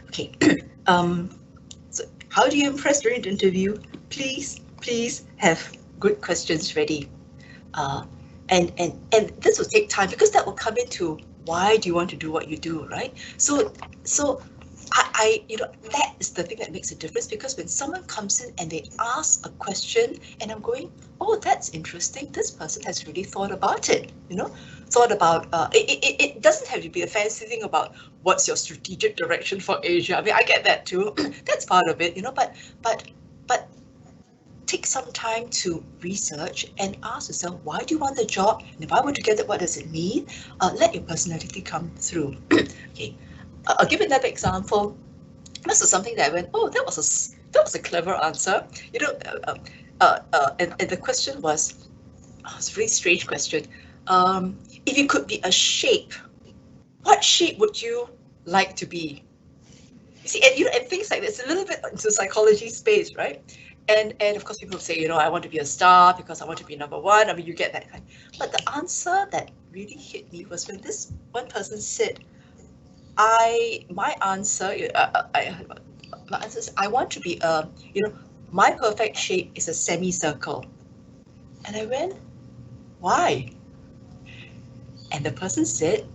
Okay. So how do you impress during the interview? Please have good questions ready. And this will take time, because that will come into why do you want to do what you do, right? So I that is the thing that makes a difference, because when someone comes in and they ask a question and I'm going, oh, that's interesting, this person has really thought about it, thought about it doesn't have to be a fancy thing about what's your strategic direction for Asia. I get that too. That's part of it, but take some time to research and ask yourself, why do you want the job? And if I were to get it, what does it mean? Let your personality come through. Okay, I'll give another example. This is something that I went, oh, that was a clever answer. And the question was, it's a really strange question. If you could be a shape, what shape would you like to be? You see, and things like this, a little bit into psychology space, right? And of course, people say, I want to be a star because I want to be number one. You get that kind. But the answer that really hit me was when this one person said, my answer is I want to be a my perfect shape is a semicircle. And I went, why? And the person said,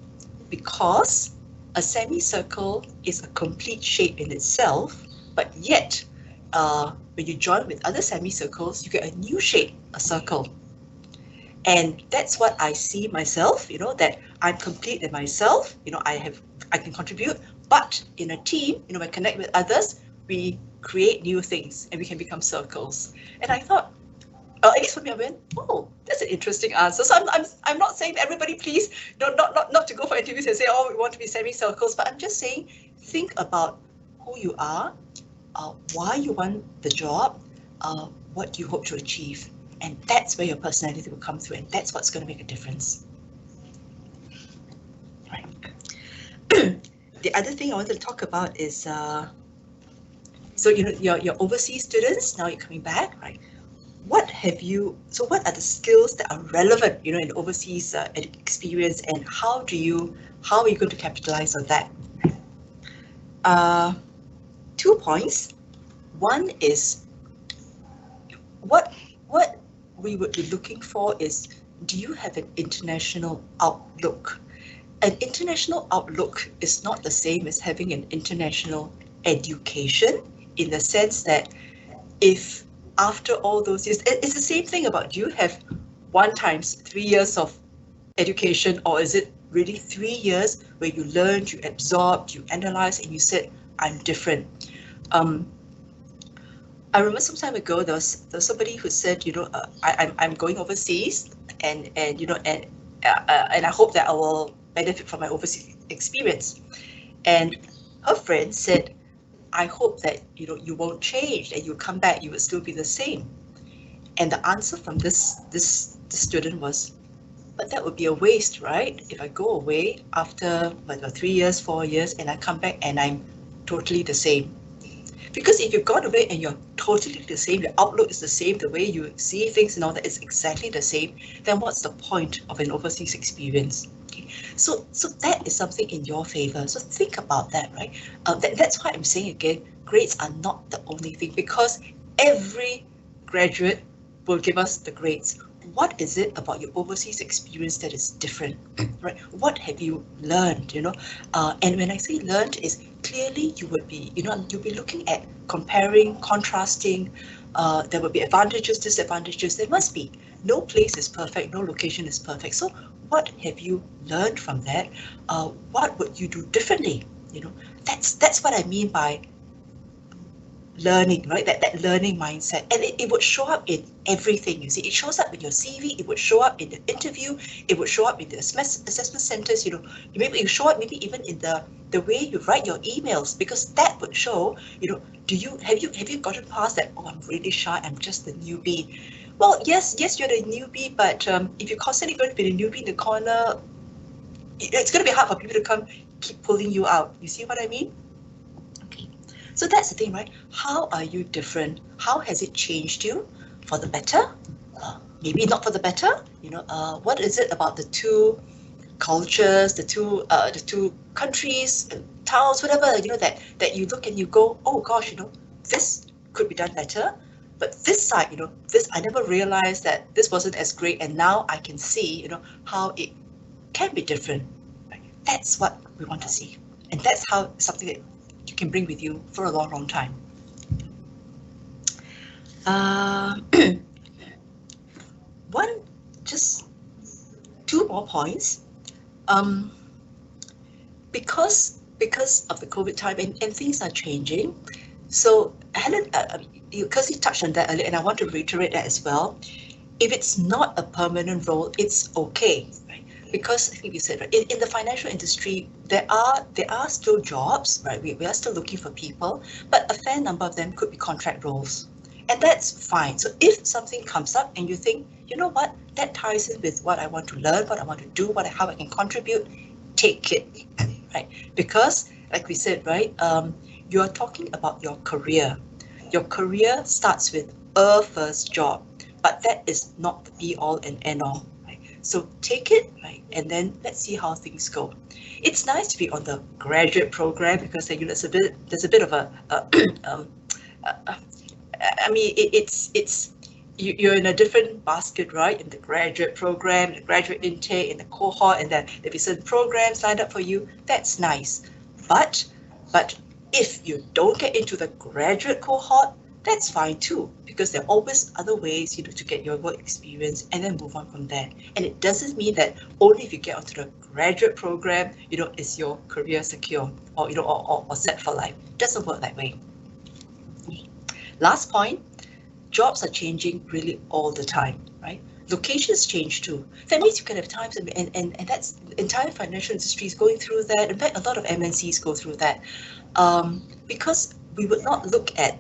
because a semicircle is a complete shape in itself, but yet when you join with other semicircles, you get a new shape, a circle. And that's what I see myself, that I'm complete in myself, I can contribute, but in a team, when I connect with others, we create new things and we can become circles. And I thought, at least for me, I went, oh, that's an interesting answer. So I'm not saying that everybody, please, not to go for interviews and say, oh, we want to be semicircles, but I'm just saying, think about who you are, why you want the job, what you hope to achieve. And that's where your personality will come through, and that's what's going to make a difference. Right. The other thing I wanted to talk about is, so your overseas students, now you're coming back, right? What are the skills that are relevant, in overseas experience, and how are you going to capitalize on that? 2 points. One is what we would be looking for is, do you have an international outlook? An international outlook is not the same as having an international education, in the sense that if after all those years, it's the same thing about, do you have 1 times 3 years of education, or is it really 3 years where you learned, you absorbed, you analyzed, and you said, I'm different? I remember some time ago there was somebody who said, I'm going overseas, and I hope that I will benefit from my overseas experience. And her friend said, I hope that you won't change, and you come back, you will still be the same. And the answer from this student was, but that would be a waste, right? If I go away after 3 years, 4 years, and I come back and I'm totally the same. Because if you've gone away and you're totally the same, your outlook is the same, the way you see things and all that is exactly the same, then what's the point of an overseas experience? Okay. So that is something in your favor. So think about that, right? That's why I'm saying again, grades are not the only thing, because every graduate will give us the grades. What is it about your overseas experience that is different, right? What have you learned, and when I say learned, is clearly you would be, you'll be looking at comparing, contrasting. There will be advantages, disadvantages. There must be. No place is perfect. No location is perfect. So what have you learned from that? What would you do differently? That's what I mean by learning, right? That learning mindset, and it would show up in everything. You see, it shows up in your CV, it would show up in the interview, it would show up in the assessment centers. Maybe it show up maybe even in the way you write your emails, because that would show, have you gotten past that? Oh, I'm really shy, I'm just the newbie. Well, yes, you're the newbie, but if you're constantly going to be the newbie in the corner, it's going to be hard for people to keep pulling you out. You see what I mean? So that's the thing, right? How are you different? How has it changed you for the better? Maybe not for the better. What is it about the two cultures, the two countries, towns, whatever, that you look and you go, oh gosh, this could be done better. But this side, this, I never realized that this wasn't as great, and now I can see, how it can be different. Right? That's what we want to see, and that's how something that you can bring with you for a long, long time. Just 2 more points. Because of the COVID time and things are changing. So Helen, because you touched on that earlier, and I want to reiterate that as well. If it's not a permanent role, it's okay, right? Because I think you said, right, in the financial industry, there are still jobs, right? We are still looking for people, but a fair number of them could be contract roles, and that's fine. So if something comes up and you think, you know what, that ties in with what I want to learn, what I want to do, how I can contribute, take it, right? Because like we said, right, you are talking about your career. Your career starts with a first job, but that is not the be all and end all. So take it, right, and then let's see how things go. It's nice to be on the graduate program, because there's a bit of a I mean, you're in a different basket, right? In the graduate program, the graduate intake, in the cohort, and then there'll be certain programs lined up for you. That's nice. But if you don't get into the graduate cohort, that's fine too, because there are always other ways, to get your work experience and then move on from there. And it doesn't mean that only if you get onto the graduate program, is your career secure or or set for life. It doesn't work that way. Last point, jobs are changing really all the time, right? Locations change too. That means you can have times, and that's the entire financial industry is going through that. In fact, a lot of MNCs go through that, because we would not look at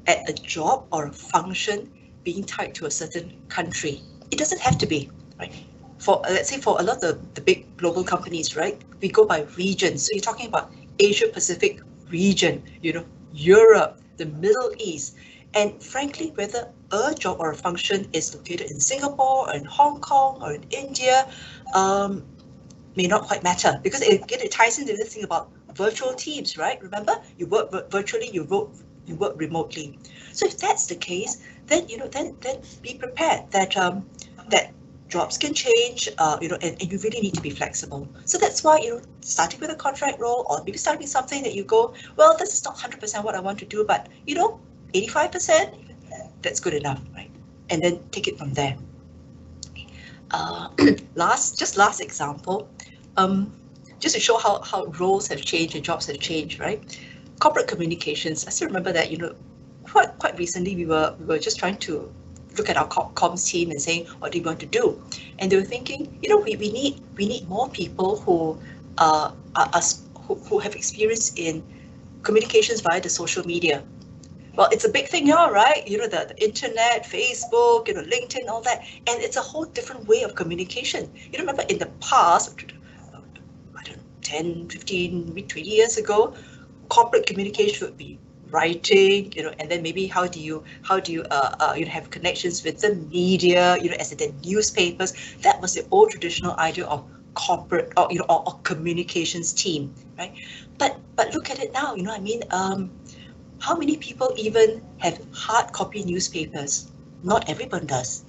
a job or a function being tied to a certain country. It doesn't have to be, right? For let's say for a lot of the big global companies, right? We go by regions. So you're talking about Asia Pacific region, Europe, the Middle East. And frankly, whether a job or a function is located in Singapore or in Hong Kong or in India may not quite matter, because it ties into this thing about virtual teams, right? Remember, you work virtually, you work remotely. So if that's the case, then then be prepared that that jobs can change, and you really need to be flexible. So that's why, starting with a contract role, or maybe starting something that you go, well, this is not 100% what I want to do, but 85%, that's good enough, right? And then take it from there. Last example, just to show how roles have changed and jobs have changed, right? Corporate communications. I still remember that, quite recently we were just trying to look at our comms team and saying, what do you want to do? And they were thinking, we need more people who who have experience in communications via the social media. Well, it's a big thing now, right? The internet, Facebook, LinkedIn, all that. And it's a whole different way of communication. Remember in the past, I don't know, 10, 15, maybe 20 years ago, corporate communication would be writing, and then maybe how do you have connections with the media, as in the newspapers. That was the old traditional idea of corporate or communications team, right? But look at it now, how many people even have hard copy newspapers? Not everyone does,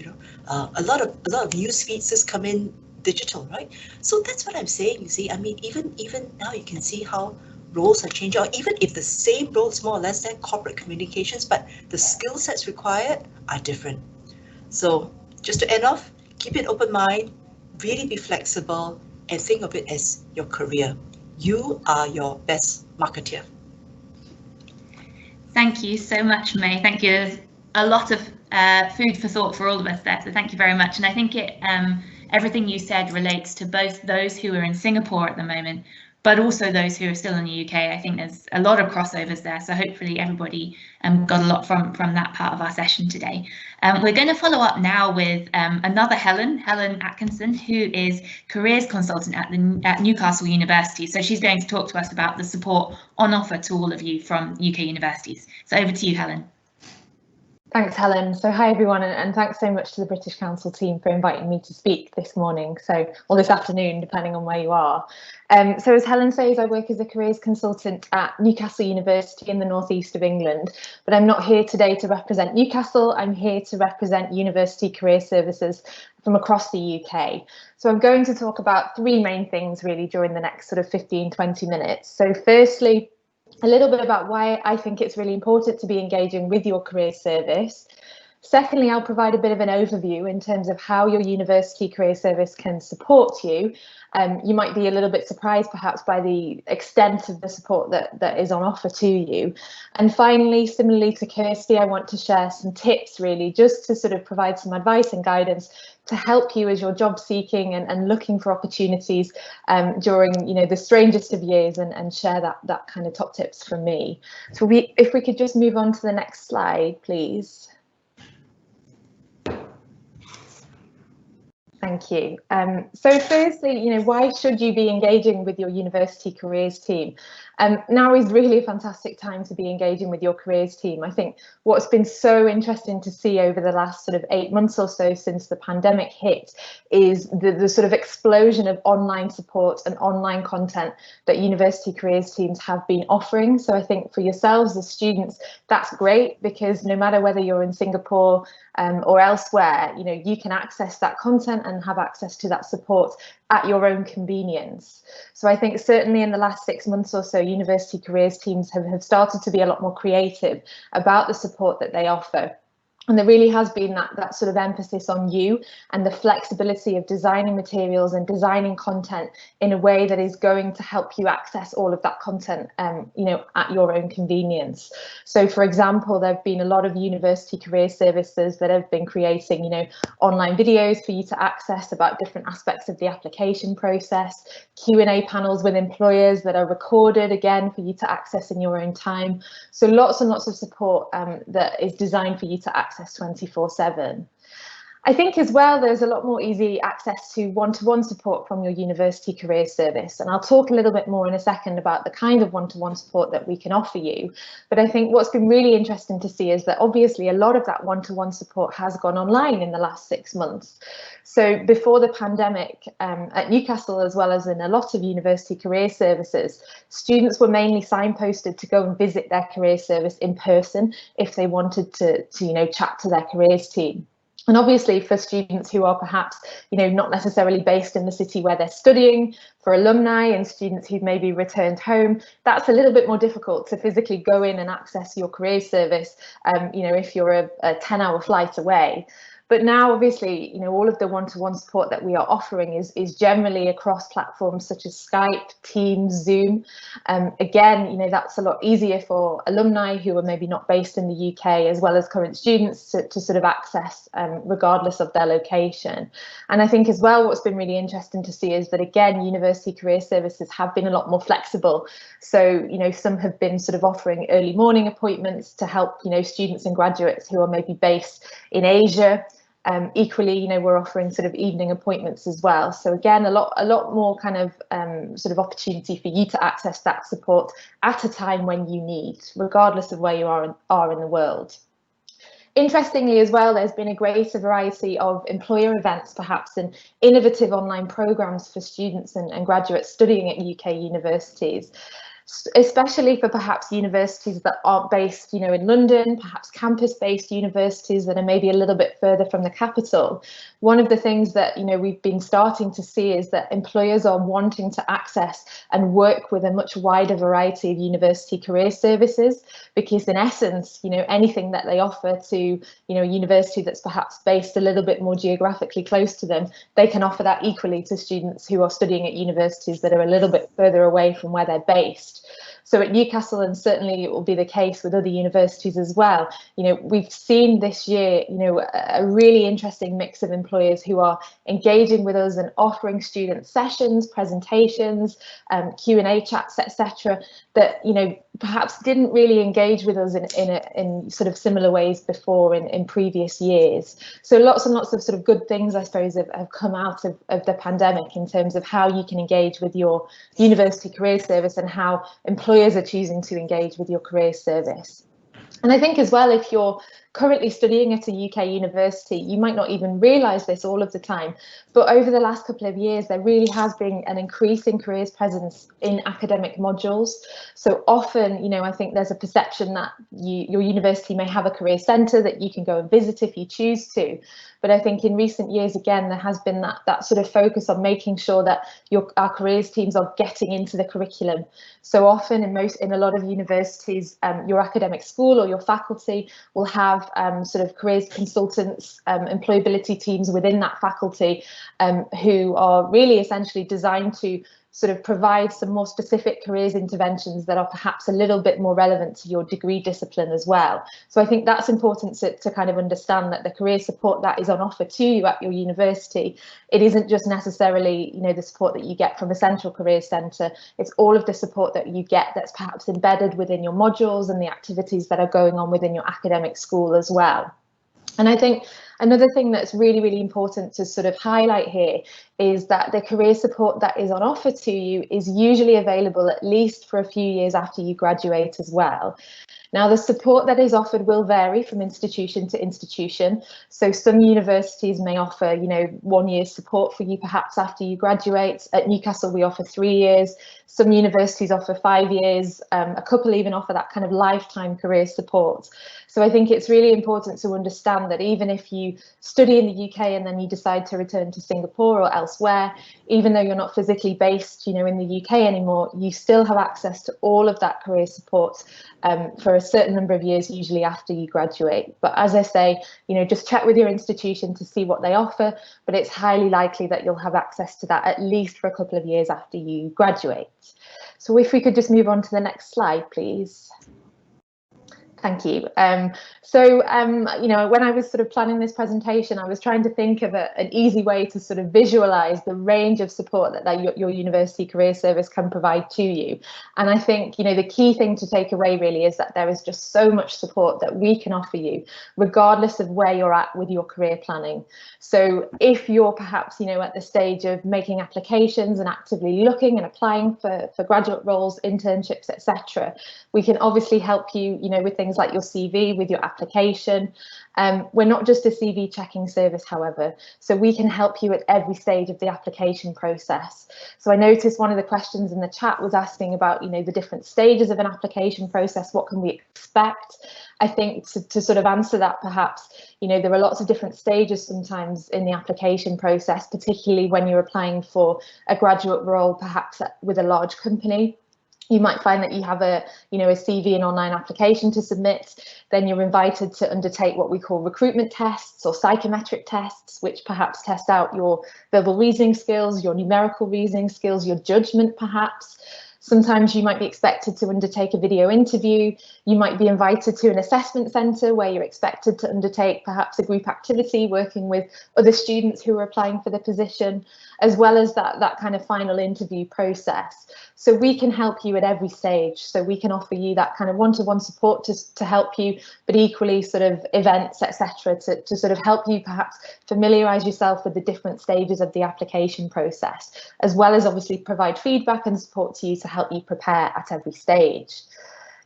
a lot of news feeds just come in digital, right? So that's what I'm saying. You see, even now you can see how roles are changing, or even if the same roles more or less, they're corporate communications, but the skill sets required are different. So just to end off, keep an open mind, really be flexible, and think of it as your career. You are your best marketeer. Thank you so much, May. Thank you. There's a lot of food for thought for all of us there, so thank you very much. And I think everything you said relates to both those who are in Singapore at the moment, but also those who are still in the UK. I think there's a lot of crossovers there, so hopefully everybody got a lot from that part of our session today. We're going to follow up now with another Helen Atkinson, who is careers consultant at Newcastle University. So she's going to talk to us about the support on offer to all of you from UK universities. So over to you, Helen. Thanks, Helen. So hi, everyone, and thanks so much to the British Council team for inviting me to speak this morning, or this afternoon, depending on where you are. So as Helen says, I work as a careers consultant at Newcastle University in the northeast of England, but I'm not here today to represent Newcastle. I'm here to represent university career services from across the UK. So I'm going to talk about three main things really during the next sort of 15-20 minutes. So firstly, a little bit about why I think it's really important to be engaging with your career service. Secondly, I'll provide a bit of an overview in terms of how your university career service can support you. You might be a little bit surprised perhaps by the extent of the support that is on offer to you. And finally, similarly to Kirsty, I want to share some tips really just to sort of provide some advice and guidance to help you as you're job seeking and looking for opportunities during the strangest of years, and share that kind of top tips from me. So if we could just move on to the next slide, please. Thank you. So firstly, why should you be engaging with your university careers team? Now is really a fantastic time to be engaging with your careers team. I think what's been so interesting to see over the last sort of 8 months or so since the pandemic hit is the sort of explosion of online support and online content that university careers teams have been offering. So I think for yourselves as students, that's great, because no matter whether you're in Singapore or elsewhere, you can access that content and have access to that support at your own convenience. So I think certainly in the last 6 months or so, university careers teams have started to be a lot more creative about the support that they offer. And there really has been that sort of emphasis on you and the flexibility of designing materials and designing content in a way that is going to help you access all of that content, at your own convenience. So, for example, there have been a lot of university career services that have been creating, online videos for you to access about different aspects of the application process, Q&A panels with employers that are recorded again for you to access in your own time. So lots and lots of support that is designed for you to access 24/7. I think as well, there's a lot more easy access to one-to-one support from your university career service. And I'll talk a little bit more in a second about the kind of one-to-one support that we can offer you. But I think what's been really interesting to see is that obviously a lot of that one-to-one support has gone online in the last 6 months. So before the pandemic, at Newcastle, as well as in a lot of university career services, students were mainly signposted to go and visit their career service in person if they wanted to chat to their careers team. And obviously for students who are perhaps, not necessarily based in the city where they're studying, for alumni and students who've maybe returned home, that's a little bit more difficult to physically go in and access your career service, if you're a 10-hour flight away. But now, obviously, all of the one-to-one support that we are offering is generally across platforms such as Skype, Teams, Zoom. Again, that's a lot easier for alumni who are maybe not based in the UK, as well as current students to sort of access regardless of their location. And I think as well, what's been really interesting to see is that, again, university career services have been a lot more flexible. So, some have been sort of offering early morning appointments to help, students and graduates who are maybe based in Asia. Equally, we're offering sort of evening appointments as well. So again, a lot more kind of sort of opportunity for you to access that support at a time when you need, regardless of where you are in the world. Interestingly as well, there's been a greater variety of employer events, perhaps, and innovative online programs for students and graduates studying at UK universities, especially for perhaps universities that aren't based, in London, perhaps campus-based universities that are maybe a little bit further from the capital. One of the things that, we've been starting to see is that employers are wanting to access and work with a much wider variety of university career services, because in essence, anything that they offer to, a university that's perhaps based a little bit more geographically close to them, they can offer that equally to students who are studying at universities that are a little bit further away from where they're based. So at Newcastle, and certainly it will be the case with other universities as well, we've seen this year, a really interesting mix of employers who are engaging with us and offering student sessions, presentations, Q&A chats, etc., that, perhaps didn't really engage with us in sort of similar ways before in previous years. So lots and lots of sort of good things, I suppose, have come out of the pandemic in terms of how you can engage with your university career service and how employers are choosing to engage with your career service. And I think as well, if you're currently studying at a UK university, you might not even realise this all of the time, but over the last couple of years, there really has been an increase in careers presence in academic modules. So often, I think there's a perception that your university may have a career centre that you can go and visit if you choose to. But I think in recent years, again, there has been that sort of focus on making sure that our careers teams are getting into the curriculum. So often in a lot of universities, your academic school or your faculty will have sort of careers consultants, employability teams within that faculty who are really essentially designed to sort of provide some more specific careers interventions that are perhaps a little bit more relevant to your degree discipline as well. So I think that's important to kind of understand that the career support that is on offer to you at your university, it isn't just necessarily, the support that you get from a central careers centre, it's all of the support that you get that's perhaps embedded within your modules and the activities that are going on within your academic school as well. And I think Another thing that's really, really important to sort of highlight here is that the career support that is on offer to you is usually available at least for a few years after you graduate as well. Now, the support that is offered will vary from institution to institution. So some universities may offer, 1 year's support for you perhaps after you graduate. At Newcastle, we offer 3 years. Some universities offer 5 years. A couple even offer that kind of lifetime career support. So I think it's really important to understand that even if you study in the UK and then you decide to return to Singapore or elsewhere, even though you're not physically based, in the UK anymore, you still have access to all of that career support for a certain number of years, usually after you graduate. But as I say, just check with your institution to see what they offer, but it's highly likely that you'll have access to that at least for a couple of years after you graduate. So if we could just move on to the next slide, please. Thank you. When I was sort of planning this presentation, I was trying to think of an easy way to sort of visualize the range of support that your university career service can provide to you. And I think, the key thing to take away really is that there is just so much support that we can offer you, regardless of where you're at with your career planning. So if you're perhaps, at the stage of making applications and actively looking and applying for graduate roles, internships, etc., we can obviously help you, with things like your CV, with your application. We're not just a CV checking service, however, so we can help you at every stage of the application process. So I noticed one of the questions in the chat was asking about, the different stages of an application process. What can we expect? I think to sort of answer that, perhaps, there are lots of different stages sometimes in the application process, particularly when you're applying for a graduate role, perhaps with a large company. You might find that you have a CV and online application to submit. Then you're invited to undertake what we call recruitment tests or psychometric tests, which perhaps test out your verbal reasoning skills, your numerical reasoning skills, your judgment perhaps. Sometimes you might be expected to undertake a video interview. You might be invited to an assessment centre where you're expected to undertake perhaps a group activity working with other students who are applying for the position, as well as that kind of final interview process. So we can help you at every stage. So we can offer you that kind of one-to-one support to help you, but equally sort of events, etc., to sort of help you perhaps familiarise yourself with the different stages of the application process, as well as obviously provide feedback and support to you to help you prepare at every stage.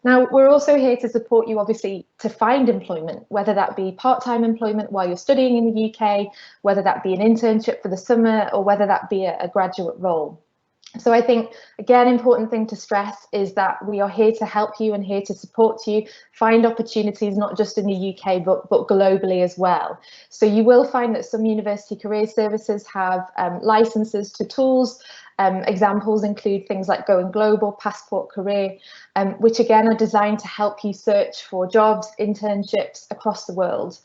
Now, we're also here to support you, obviously, to find employment, whether that be part-time employment while you're studying in the UK, whether that be an internship for the summer, or whether that be a graduate role. So I think, again, important thing to stress is that we are here to help you and here to support you find opportunities, not just in the UK, but globally as well. So you will find that some university career services have licenses to tools. Examples include things like Going Global, Passport Career, which again are designed to help you search for jobs, internships across the world.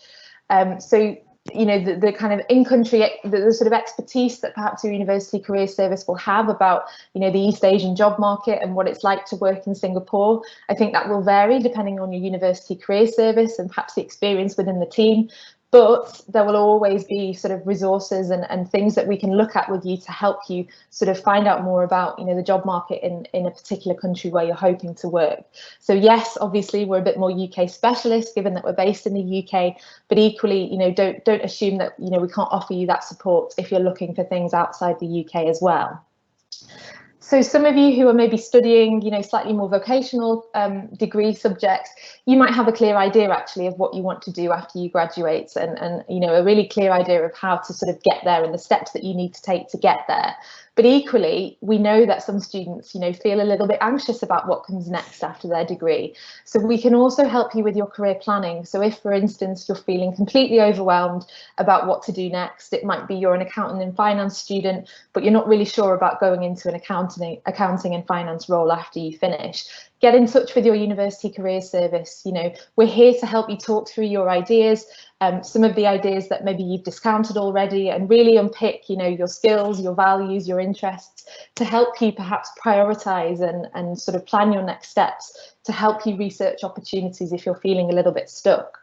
So the kind of in-country, the sort of expertise that perhaps your university career service will have about, the East Asian job market and what it's like to work in Singapore. I think that will vary depending on your university career service and perhaps the experience within the team. But there will always be sort of resources and things that we can look at with you to help you sort of find out more about, the job market in a particular country where you're hoping to work. So yes, obviously we're a bit more UK specialist given that we're based in the UK, but equally, don't assume that, we can't offer you that support if you're looking for things outside the UK as well. So some of you who are maybe studying, slightly more vocational degree subjects, you might have a clear idea actually of what you want to do after you graduate and a really clear idea of how to sort of get there and the steps that you need to take to get there. But equally, we know that some students, feel a little bit anxious about what comes next after their degree. So we can also help you with your career planning. So if, for instance, you're feeling completely overwhelmed about what to do next, it might be you're an accounting and finance student, but you're not really sure about going into an accounting and finance role after you finish. Get in touch with your university career service. We're here to help you talk through your ideas, some of the ideas that maybe you've discounted already, and really unpick, your skills, your values, your interests, to help you perhaps prioritise and sort of plan your next steps, to help you research opportunities if you're feeling a little bit stuck.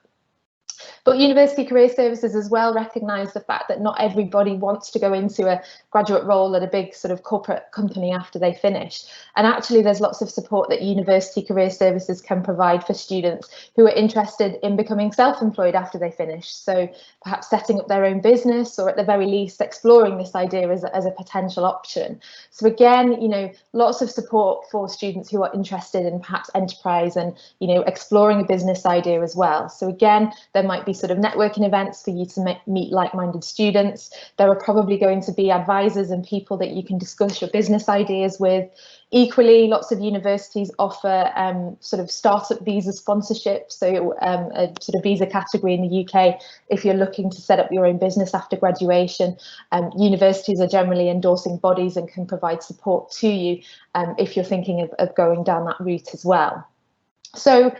But University Career Services as well recognise the fact that not everybody wants to go into a graduate role at a big sort of corporate company after they finish. And actually there's lots of support that University Career Services can provide for students who are interested in becoming self-employed after they finish. So perhaps setting up their own business, or at the very least exploring this idea as a potential option. So again, you know, lots of support for students who are interested in perhaps enterprise and, you know, exploring a business idea as well. So again, there might be sort of networking events for you to meet like-minded students. There are probably going to be advisors and people that you can discuss your business ideas with. Equally, lots of universities offer sort of startup visa sponsorship, so a sort of visa category in the UK if you're looking to set up your own business after graduation. Universities are generally endorsing bodies and can provide support to you if you're thinking of going down that route as well. So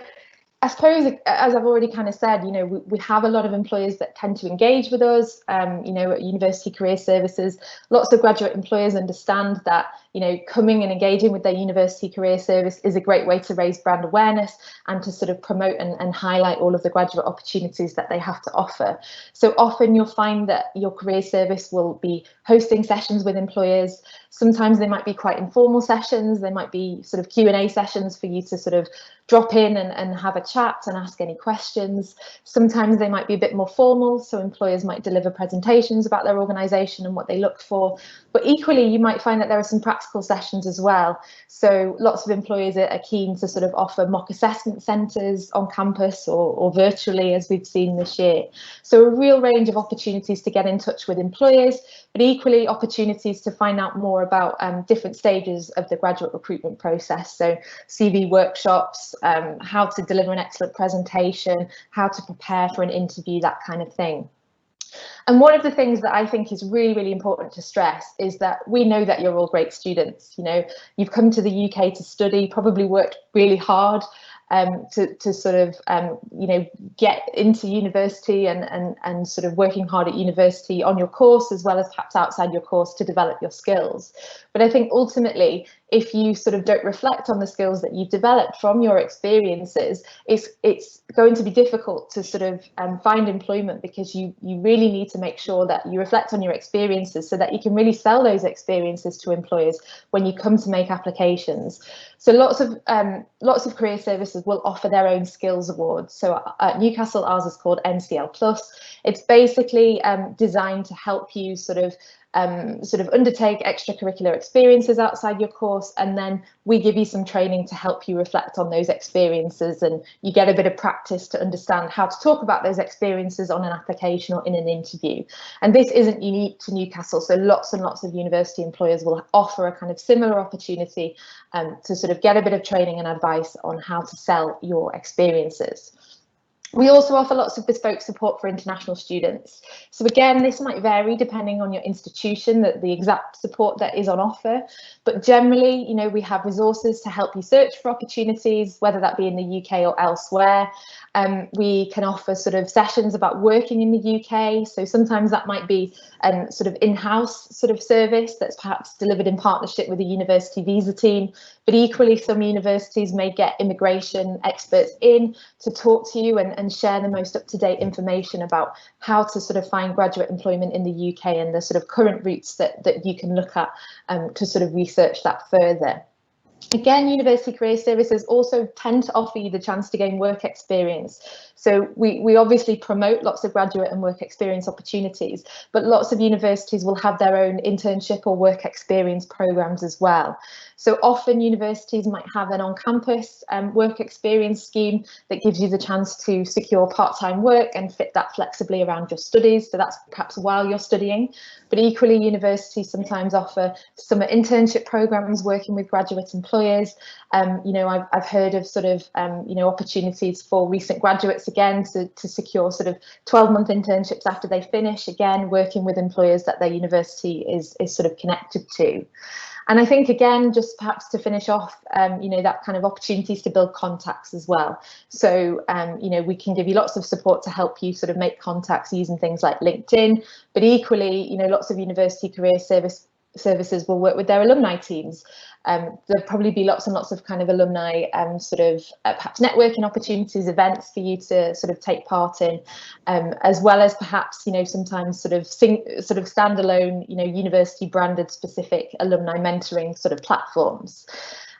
I suppose, as I've already kind of said, you know, we have a lot of employers that tend to engage with us, you know, at University Career Services. Lots of graduate employers understand that, you know, coming and engaging with their University Career Service is a great way to raise brand awareness and to sort of promote and highlight all of the graduate opportunities that they have to offer. So often you'll find that your career service will be hosting sessions with employers. Sometimes they might be quite informal sessions. They might be sort of Q&A sessions for you to sort of drop in and have a chat and ask any questions. Sometimes they might be a bit more formal, so employers might deliver presentations about their organisation and what they look for. But equally, you might find that there are some practical sessions as well. So lots of employers are keen to sort of offer mock assessment centres on campus or virtually, as we've seen this year. So a real range of opportunities to get in touch with employers, but equally opportunities to find out more about different stages of the graduate recruitment process. So CV workshops, how to deliver an excellent presentation, how to prepare for an interview, that kind of thing. And one of the things that I think is really, really important to stress is that we know that you're all great students. You know, you've come to the UK to study, probably worked really hard to sort of, you know, get into university and sort of working hard at university on your course as well as perhaps outside your course to develop your skills. But I think ultimately, if you sort of don't reflect on the skills that you've developed from your experiences, it's going to be difficult to sort of find employment, because you really need to make sure that you reflect on your experiences so that you can really sell those experiences to employers when you come to make applications. So lots of career services will offer their own skills awards. So at Newcastle, ours is called NCL+. It's basically designed to help you sort of undertake extracurricular experiences outside your course, and then we give you some training to help you reflect on those experiences, and you get a bit of practice to understand how to talk about those experiences on an application or in an interview. And this isn't unique to Newcastle, so lots and lots of university employers will offer a kind of similar opportunity to sort of get a bit of training and advice on how to sell your experiences. We also offer lots of bespoke support for international students. So again, this might vary depending on your institution, the exact support that is on offer. But generally, you know, we have resources to help you search for opportunities, whether that be in the UK or elsewhere. We can offer sort of sessions about working in the UK. So sometimes that might be sort of in-house sort of service that's perhaps delivered in partnership with a university visa team. But equally, some universities may get immigration experts in to talk to you and share the most up-to-date information about how to sort of find graduate employment in the UK and the sort of current routes that you can look at to sort of research that further. Again, University Career Services also tend to offer you the chance to gain work experience. So we obviously promote lots of graduate and work experience opportunities, but lots of universities will have their own internship or work experience programs as well. So often universities might have an on-campus work experience scheme that gives you the chance to secure part-time work and fit that flexibly around your studies. So that's perhaps while you're studying. But equally, universities sometimes offer summer internship programs working with graduate employers. You know, I've heard of sort of, you know, opportunities for recent graduates again to secure sort of 12-month internships after they finish, again, working with employers that their university is sort of connected to. And I think, again, just perhaps to finish off, you know, that kind of opportunities to build contacts as well. So, you know, we can give you lots of support to help you sort of make contacts using things like LinkedIn, but equally, you know, lots of university career services will work with their alumni teams. There'll probably be lots and lots of kind of alumni perhaps networking opportunities, events for you to sort of take part in, as well as perhaps, you know, sometimes sort of standalone, you know, university branded specific alumni mentoring sort of platforms.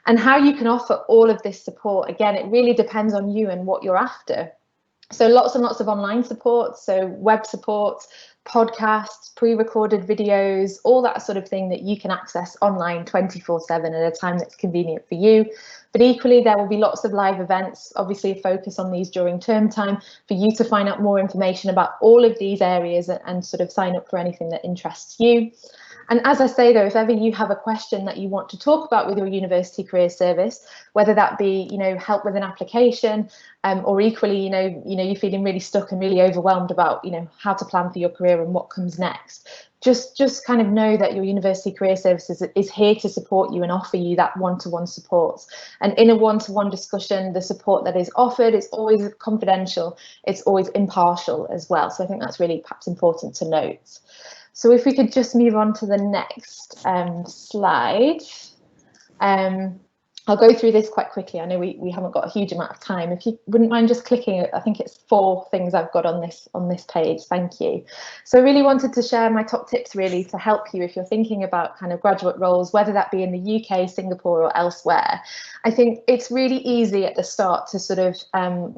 And how you can offer all of this support, again, it really depends on you and what you're after. So lots and lots of online support, so web support, podcasts, pre-recorded videos, all that sort of thing that you can access online 24/7 at a time that's convenient for you. But equally, there will be lots of live events, obviously a focus on these during term time, for you to find out more information about all of these areas and sort of sign up for anything that interests you. And as I say, though, if ever you have a question that you want to talk about with your university career service, whether that be, you know, help with an application, or equally, you know, you're feeling really stuck and really overwhelmed about, you know, how to plan for your career and what comes next, just kind of know that your university career services is here to support you and offer you that one-to-one support. And in a one-to-one discussion, the support that is offered is always confidential, it's always impartial as well. So I think that's really perhaps important to note. So if we could just move on to the next slide. I'll go through this quite quickly. I know we haven't got a huge amount of time. If you wouldn't mind just clicking, I think it's 4 things I've got on this page. Thank you. So I really wanted to share my top tips really to help you if you're thinking about kind of graduate roles, whether that be in the UK, Singapore or elsewhere. I think it's really easy at the start to sort of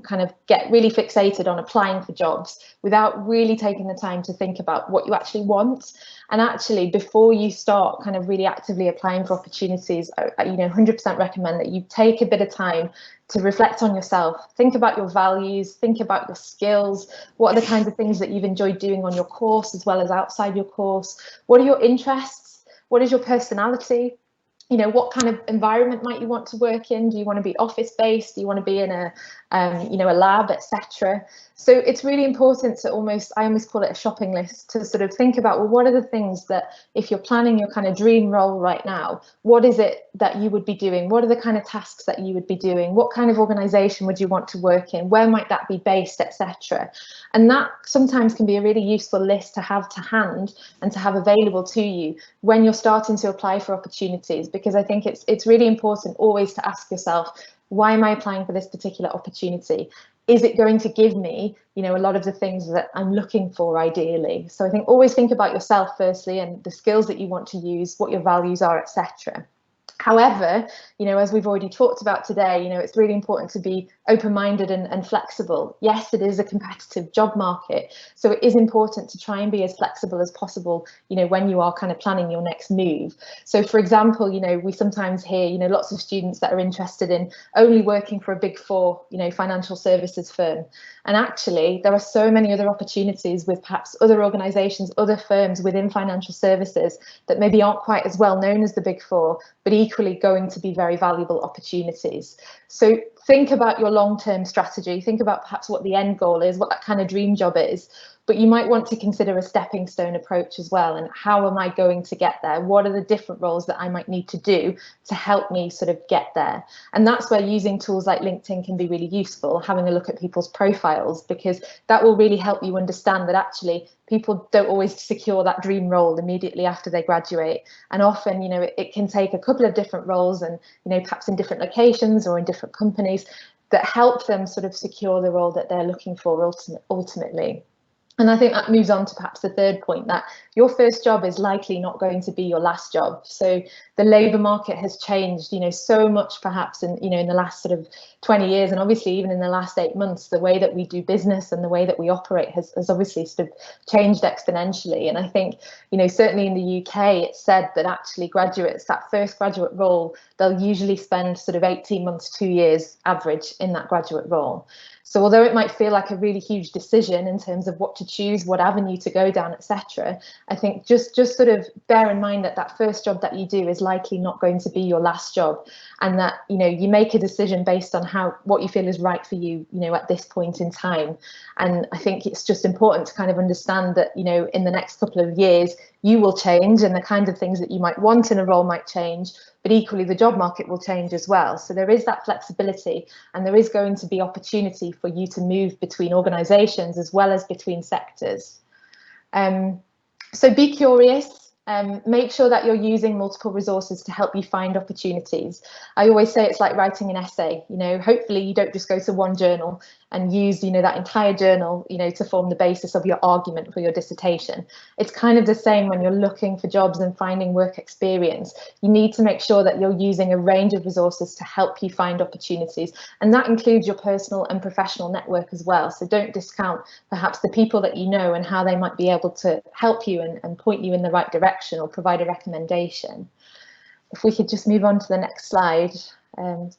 kind of get really fixated on applying for jobs without really taking the time to think about what you actually want. And actually, before you start kind of really actively applying for opportunities, you know, 100% recommend that you take a bit of time to reflect on yourself, think about your values, think about your skills, what are the kinds of things that you've enjoyed doing on your course as well as outside your course, what are your interests, what is your personality, you know, what kind of environment might you want to work in? Do you want to be office based? Do you want to be in a, you know, a lab, etc. So it's really important to I almost call it a shopping list, to sort of think about, well, what are the things that if you're planning your kind of dream role right now, what is it that you would be doing? What are the kind of tasks that you would be doing? What kind of organisation would you want to work in? Where might that be based, etc. And that sometimes can be a really useful list to have to hand and to have available to you when you're starting to apply for opportunities, because I think it's really important always to ask yourself, why am I applying for this particular opportunity? Is it going to give me, you know, a lot of the things that I'm looking for ideally? So I think always think about yourself firstly and the skills that you want to use, what your values are, etc. However, you know, as we've already talked about today, you know, it's really important to be open-minded and flexible. Yes, it is a competitive job market, so it is important to try and be as flexible as possible, you know, when you are kind of planning your next move. So for example, you know, we sometimes hear, you know, lots of students that are interested in only working for a Big 4, you know, financial services firm. And actually, there are so many other opportunities with perhaps other organisations, other firms within financial services that maybe aren't quite as well known as the Big 4, but equally going to be very valuable opportunities. So think about your long-term strategy, think about perhaps what the end goal is, what that kind of dream job is, but you might want to consider a stepping stone approach as well. And how am I going to get there? What are the different roles that I might need to do to help me sort of get there? And that's where using tools like LinkedIn can be really useful, having a look at people's profiles, because that will really help you understand that actually people don't always secure that dream role immediately after they graduate. And often, you know, it can take a couple of different roles and, you know, perhaps in different locations or in different companies that help them sort of secure the role that they're looking for ultimately. And I think that moves on to perhaps the third point, that your first job is likely not going to be your last job. So the labour market has changed, you know, so much perhaps in, you know, in the last sort of 20 years, and obviously even in the last 8 months, the way that we do business and the way that we operate has obviously sort of changed exponentially. And I think, you know, certainly in the UK, it's said that actually graduates, that first graduate role, they'll usually spend sort of 18 months, 2 years average in that graduate role. So although it might feel like a really huge decision in terms of what to choose, what avenue to go down, etc., I think just sort of bear in mind that that first job that you do is likely not going to be your last job, and that, you know, you make a decision based on what you feel is right for you, you know, at this point in time. And I think it's just important to kind of understand that, you know, in the next couple of years, you will change and the kinds of things that you might want in a role might change, but equally the job market will change as well. So there is that flexibility, and there is going to be opportunity for you to move between organisations as well as between sectors. So be curious. make sure that you're using multiple resources to help you find opportunities. I always say it's like writing an essay. Hopefully you don't just go to one journal and use that entire journal to form the basis of your argument for your dissertation. It's kind of the same when you're looking for jobs and finding work experience. You need to make sure that you're using a range of resources to help you find opportunities, and that includes your personal and professional network as well. So don't discount perhaps the people that you know and how they might be able to help you and point you in the right direction or provide a recommendation. If we could just move on to the next slide.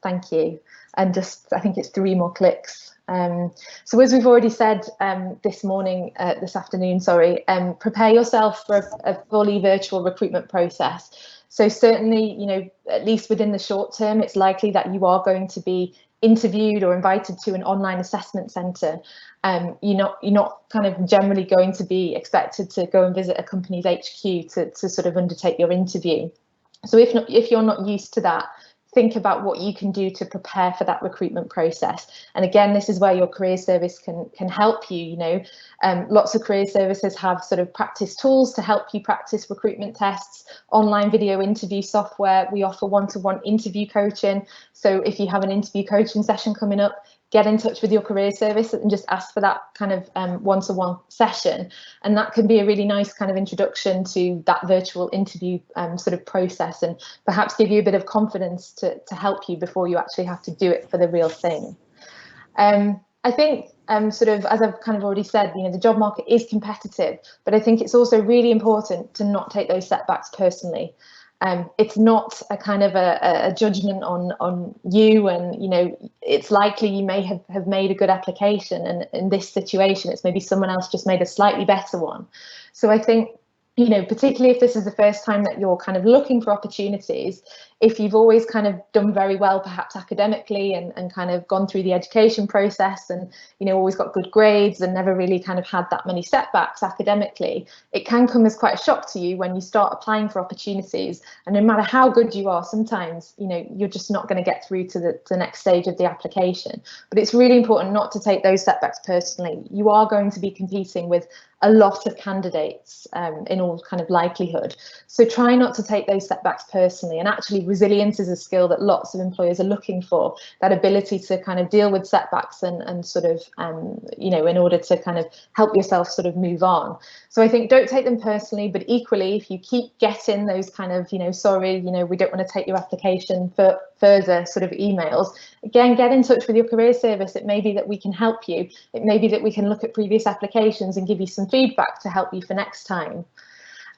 Thank you. And I think it's 3 more clicks. So as we've already said this afternoon, prepare yourself for a fully virtual recruitment process. So certainly, at least within the short term, it's likely that you are going to be interviewed or invited to an online assessment centre. You're not kind of generally going to be expected to go and visit a company's HQ to sort of undertake your interview. So if you're not used to that, think about what you can do to prepare for that recruitment process. And again, this is where your career service can help you. Lots of career services have sort of practice tools to help you practice recruitment tests, online video interview software. We offer one-to-one interview coaching. So if you have an interview coaching session coming up, get in touch with your career service and just ask for that kind of one-to-one session. And that can be a really nice kind of introduction to that virtual interview sort of process, and perhaps give you a bit of confidence to help you before you actually have to do it for the real thing. I think sort of, as I've kind of already said, the job market is competitive, but I think it's also really important to not take those setbacks personally. It's not a kind of a judgment on you, and it's likely you may have made a good application, and in this situation it's maybe someone else just made a slightly better one. So I think particularly if this is the first time that you're kind of looking for opportunities, if you've always kind of done very well, perhaps academically, and kind of gone through the education process and, always got good grades and never really kind of had that many setbacks academically, it can come as quite a shock to you when you start applying for opportunities. And no matter how good you are, sometimes, you're just not going to get through to the next stage of the application. But it's really important not to take those setbacks personally. You are going to be competing with a lot of candidates in all kind of likelihood. So try not to take those setbacks personally. And actually, resilience is a skill that lots of employers are looking for, that ability to kind of deal with setbacks and sort of, in order to kind of help yourself sort of move on. So I think don't take them personally, but equally, if you keep getting those kind of, sorry, we don't want to take your application for further sort of emails, again, get in touch with your career service. It may be that we can help you. It may be that we can look at previous applications and give you some feedback to help you for next time.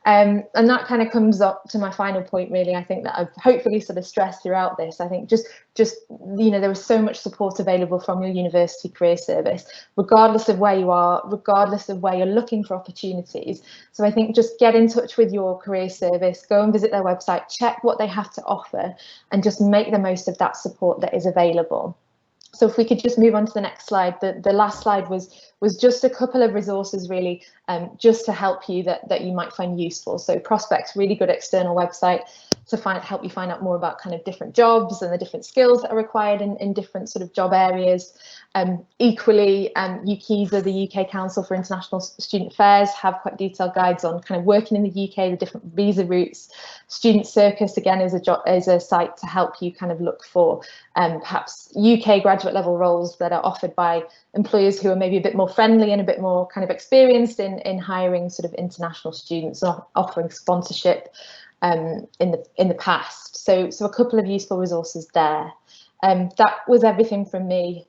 And that kind of comes up to my final point, really. I think that I've hopefully sort of stressed throughout this. I think just there is so much support available from your university career service, regardless of where you are, regardless of where you're looking for opportunities. So I think just get in touch with your career service, go and visit their website, check what they have to offer, and just make the most of that support that is available. So if we could just move on to the next slide. The last slide was just a couple of resources, really, just to help you that you might find useful. So Prospect's really good external website to help you find out more about kind of different jobs and the different skills that are required in different sort of job areas. Equally, UKISA, the UK Council for International Student Affairs, have quite detailed guides on kind of working in the UK, the different visa routes. Student Circus, again, is a site to help you kind of look for perhaps UK graduate level roles that are offered by employers who are maybe a bit more friendly and a bit more kind of experienced in hiring sort of international students and offering sponsorship in the past. So a couple of useful resources there. That was everything from me.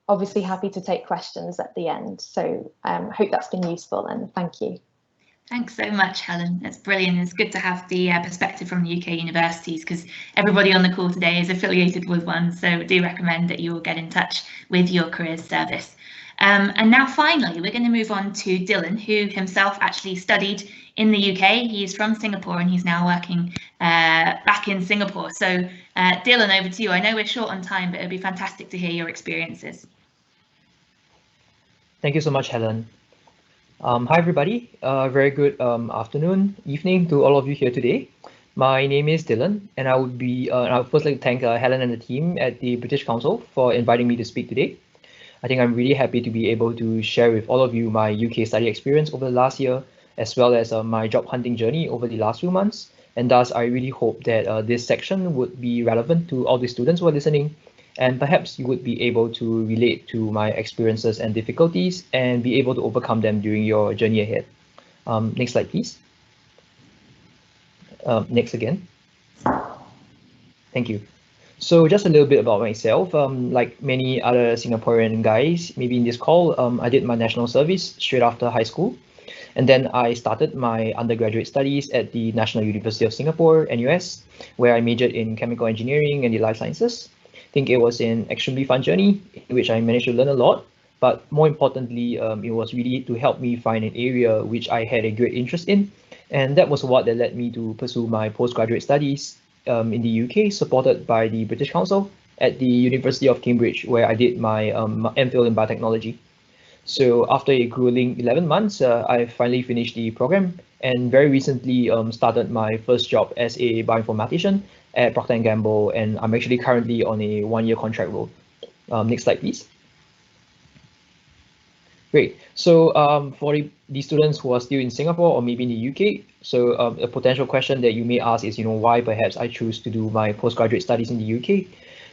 Obviously happy to take questions at the end. So hope that's been useful, and thank you. Thanks so much, Helen. That's brilliant. It's good to have the perspective from the UK universities, because everybody on the call today is affiliated with one. So I do recommend that you all get in touch with your careers service. And now finally, we're going to move on to Dylan, who himself actually studied in the UK. He's from Singapore and he's now working back in Singapore. So Dylan, over to you. I know we're short on time, but it'd be fantastic to hear your experiences. Thank you so much, Helen. Hi, everybody. Very good afternoon, evening to all of you here today. My name is Dylan, and I would first like to thank Helen and the team at the British Council for inviting me to speak today. I think I'm really happy to be able to share with all of you my UK study experience over the last year, as well as my job hunting journey over the last few months. And thus, I really hope that this section would be relevant to all the students who are listening, and perhaps you would be able to relate to my experiences and difficulties and be able to overcome them during your journey ahead. Next slide, please. Next again. Thank you. So just a little bit about myself. Like many other Singaporean guys, maybe in this call, I did my national service straight after high school. And then I started my undergraduate studies at the National University of Singapore, NUS, where I majored in chemical engineering and the life sciences. I think it was an extremely fun journey in which I managed to learn a lot. But more importantly, it was really to help me find an area which I had a great interest in. And that was what led me to pursue my postgraduate studies in the UK, supported by the British Council at the University of Cambridge, where I did my MPhil in biotechnology. So after a grueling 11 months, I finally finished the program and very recently started my first job as a bioinformatician at Procter & Gamble, and I'm actually currently on a one-year contract role. Next slide, please. Great. So for the students who are still in Singapore or maybe in the UK, so a potential question that you may ask is, why perhaps I choose to do my postgraduate studies in the UK.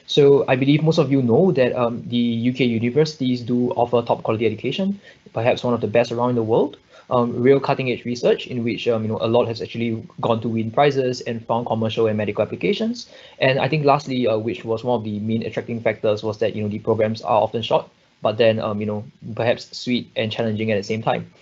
So I believe most of you know that the UK universities do offer top quality education, perhaps one of the best around the world. Real cutting edge research in which a lot has actually gone to win prizes and found commercial and medical applications. And I think lastly, which was one of the main attracting factors, was that the programs are often short, but then perhaps sweet and challenging at the same time.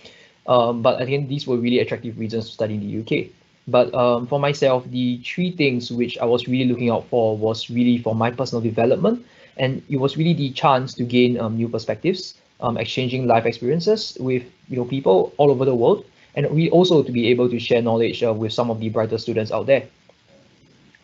But again, these were really attractive reasons to study in the UK. But for myself, the three things which I was really looking out for was really for my personal development, and it was really the chance to gain new perspectives, exchanging life experiences with people all over the world, and we also to be able to share knowledge with some of the brighter students out there.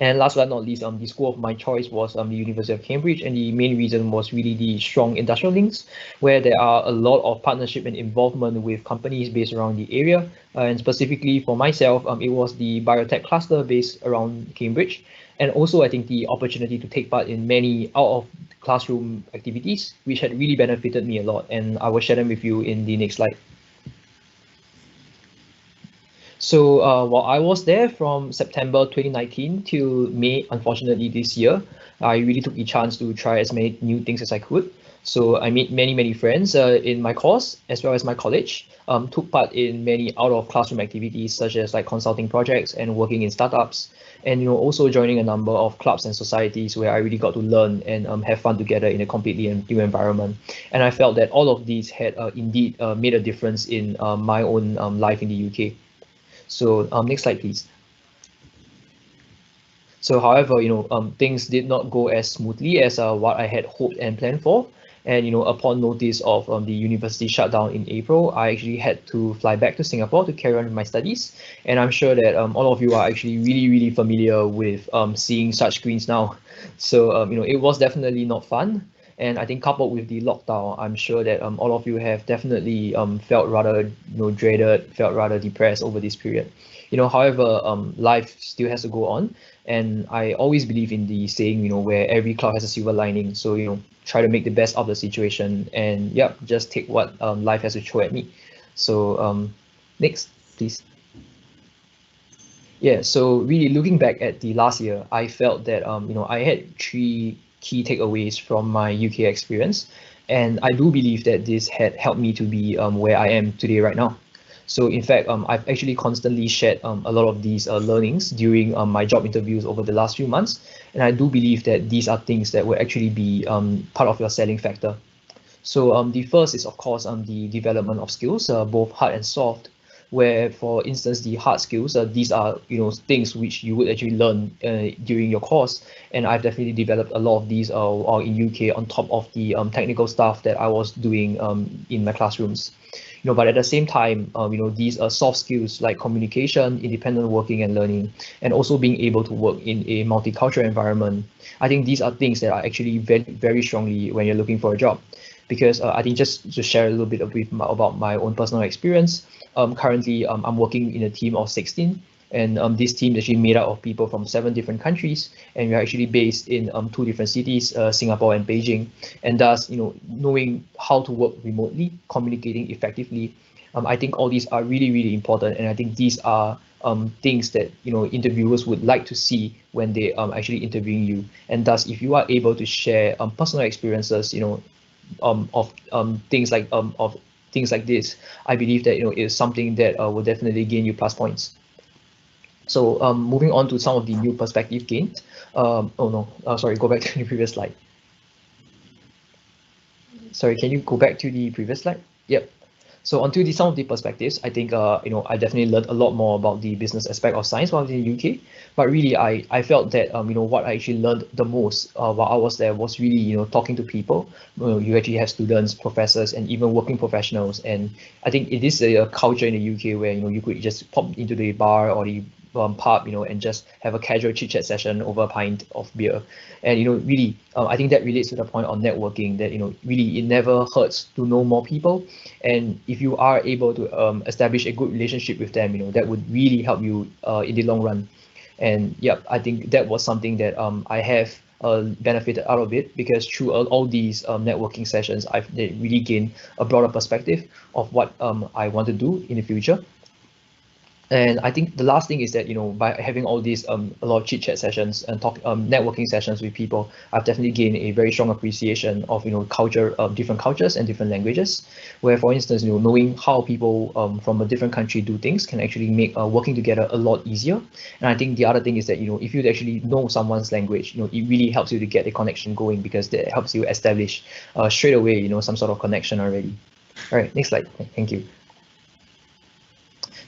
And last but not least, the school of my choice was the University of Cambridge, and the main reason was really the strong industrial links, where there are a lot of partnership and involvement with companies based around the area. And specifically for myself, it was the biotech cluster based around Cambridge, and also I think the opportunity to take part in many out of classroom activities, which had really benefited me a lot, and I will share them with you in the next slide. So while I was there from September 2019 till May, unfortunately this year, I really took the chance to try as many new things as I could. So I made many friends in my course as well as my college, took part in many out of classroom activities such as like consulting projects and working in startups, and also joining a number of clubs and societies where I really got to learn and have fun together in a completely new environment. And I felt that all of these had indeed made a difference in my own life in the UK. So next slide, please. So however, things did not go as smoothly as what I had hoped and planned for. And upon notice of the university shutdown in April, I actually had to fly back to Singapore to carry on with my studies. And I'm sure that all of you are actually really familiar with seeing such screens now. So it was definitely not fun. And I think coupled with the lockdown, I'm sure that all of you have definitely felt rather dreaded, felt rather depressed over this period. However, life still has to go on, and I always believe in the saying, where every cloud has a silver lining. So try to make the best of the situation, and yeah, just take what life has to throw at me. So next, please. Yeah, so really looking back at the last year, I felt that I had three key takeaways from my UK experience, and I do believe that this had helped me to be where I am today right now. So in fact, I've actually constantly shared a lot of these learnings during my job interviews over the last few months, and I do believe that these are things that will actually be part of your selling factor. So the first is of course the development of skills, both hard and soft, where for instance the hard skills, these are things which you would actually learn during your course, and I've definitely developed a lot of these in UK on top of the technical stuff that I was doing in my classrooms. But at the same time, these are soft skills like communication, independent working and learning, and also being able to work in a multicultural environment. I think these are things that are actually very strongly when you're looking for a job. Because I think just to share a little bit about my own personal experience, currently I'm working in a team of 16, and this team is actually made up of people from 7 different countries, and we're actually based in 2 different cities, Singapore and Beijing. And thus, knowing how to work remotely, communicating effectively, I think all these are really, really important, and I think these are things that interviewers would like to see when they actually interviewing you. And thus, if you are able to share personal experiences, of things like this, I believe that is something that will definitely gain you plus points. So moving on to some of the new perspective gained. Oh no, sorry, go back to the previous slide. Sorry, can you go back to the previous slide? Yep. So onto some of the perspectives, I think I definitely learned a lot more about the business aspect of science while I was in the UK. But really, I felt that what I actually learned the most while I was there was really talking to people. You actually have students, professors, and even working professionals. And I think it is a culture in the UK where you could just pop into the bar or the pub, and just have a casual chit chat session over a pint of beer. And really, I think that relates to the point on networking, that really it never hurts to know more people. And if you are able to establish a good relationship with them, that would really help you in the long run. And yeah, I think that was something that I have benefited out of it, because through all these networking sessions, I've really gained a broader perspective of what I want to do in the future. And I think the last thing is that by having all these a lot of chit chat sessions and networking sessions with people, I've definitely gained a very strong appreciation of culture, different cultures and different languages. Where, for instance, knowing how people from a different country do things can actually make working together a lot easier. And I think the other thing is that if you actually know someone's language, it really helps you to get a connection going, because that helps you establish straight away some sort of connection already. All right, next slide. Thank you.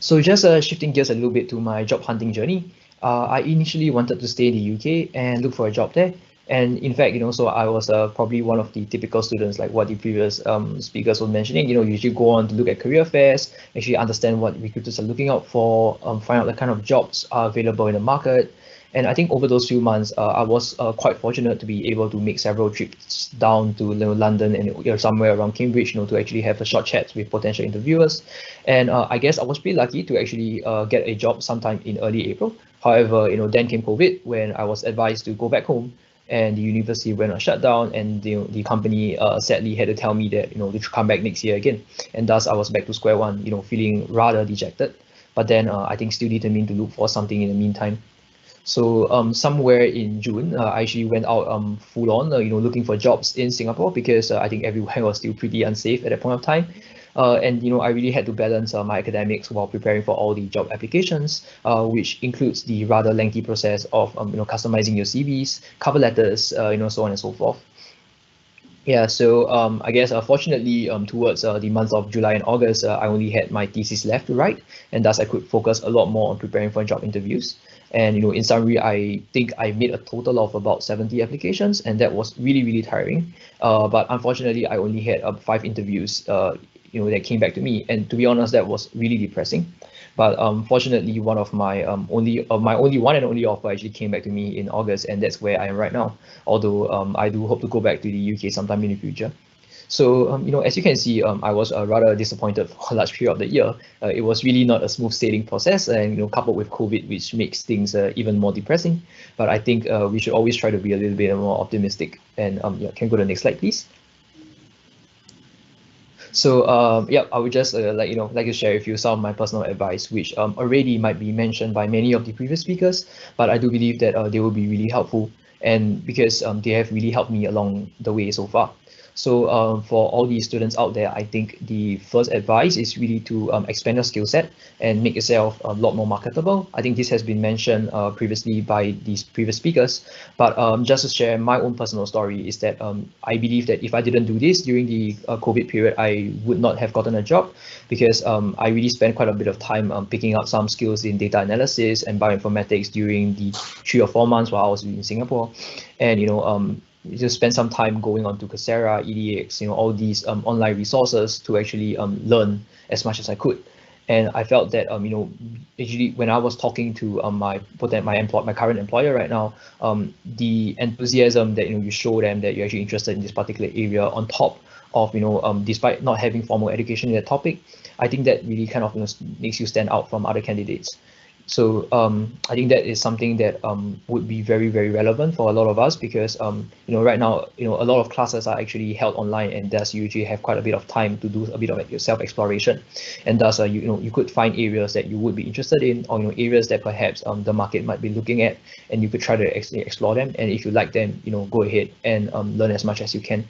So just shifting gears a little bit to my job hunting journey, I initially wanted to stay in the UK and look for a job there. And in fact, so I was probably one of the typical students, like what the previous speakers were mentioning. You usually go on to look at career fairs, actually understand what recruiters are looking out for, find out the kind of jobs are available in the market. And I think over those few months, I was quite fortunate to be able to make several trips down to London and somewhere around Cambridge, to actually have a short chat with potential interviewers. And I guess I was pretty lucky to actually get a job sometime in early April. However, then came COVID, when I was advised to go back home, and the university went on shutdown, and the company sadly had to tell me that to come back next year again. And thus I was back to square one, feeling rather dejected. But then I think still determined to look for something in the meantime. So somewhere in June, I actually went out full on, looking for jobs in Singapore, because I think everywhere was still pretty unsafe at that point of time. And I really had to balance my academics while preparing for all the job applications, which includes the rather lengthy process of customizing your CVs, cover letters, so on and so forth. Yeah, so I guess fortunately towards the months of July and August, I only had my thesis left to write, and thus I could focus a lot more on preparing for job interviews. And in summary, I think I made a total of about 70 applications, and that was really, really tiring. But unfortunately, I only had 5 interviews that came back to me, and to be honest, that was really depressing. But fortunately, one of my only one and only offer actually came back to me in August, and that's where I am right now. Although I do hope to go back to the UK sometime in the future. So, as you can see, I was rather disappointed for a large period of the year. It was really not a smooth sailing process, and coupled with COVID, which makes things even more depressing. But I think we should always try to be a little bit more optimistic. And yeah, can you go to the next slide, please? So yeah, I would just like to share with you some of my personal advice, which already might be mentioned by many of the previous speakers, but I do believe that they will be really helpful, and because they have really helped me along the way so far. So for all these students out there, I think the first advice is really to expand your skill set and make yourself a lot more marketable. I think this has been mentioned previously by these previous speakers, but just to share my own personal story is that I believe that if I didn't do this during the COVID period, I would not have gotten a job, because I really spent quite a bit of time picking up some skills in data analysis and bioinformatics during the 3 or 4 months while I was in Singapore. And just spend some time going on to Coursera, EDX, all these online resources to actually learn as much as I could. And I felt that actually when I was talking to my current employer right now, the enthusiasm that you show them that you're actually interested in this particular area, on top of despite not having formal education in that topic, I think that really kind of makes you stand out from other candidates. So I think that is something that would be very, very relevant for a lot of us, because right now, a lot of classes are actually held online, and thus you usually have quite a bit of time to do a bit of your self-exploration, and thus you could find areas that you would be interested in, or areas that perhaps the market might be looking at, and you could try to actually explore them. And if you like them, go ahead and learn as much as you can.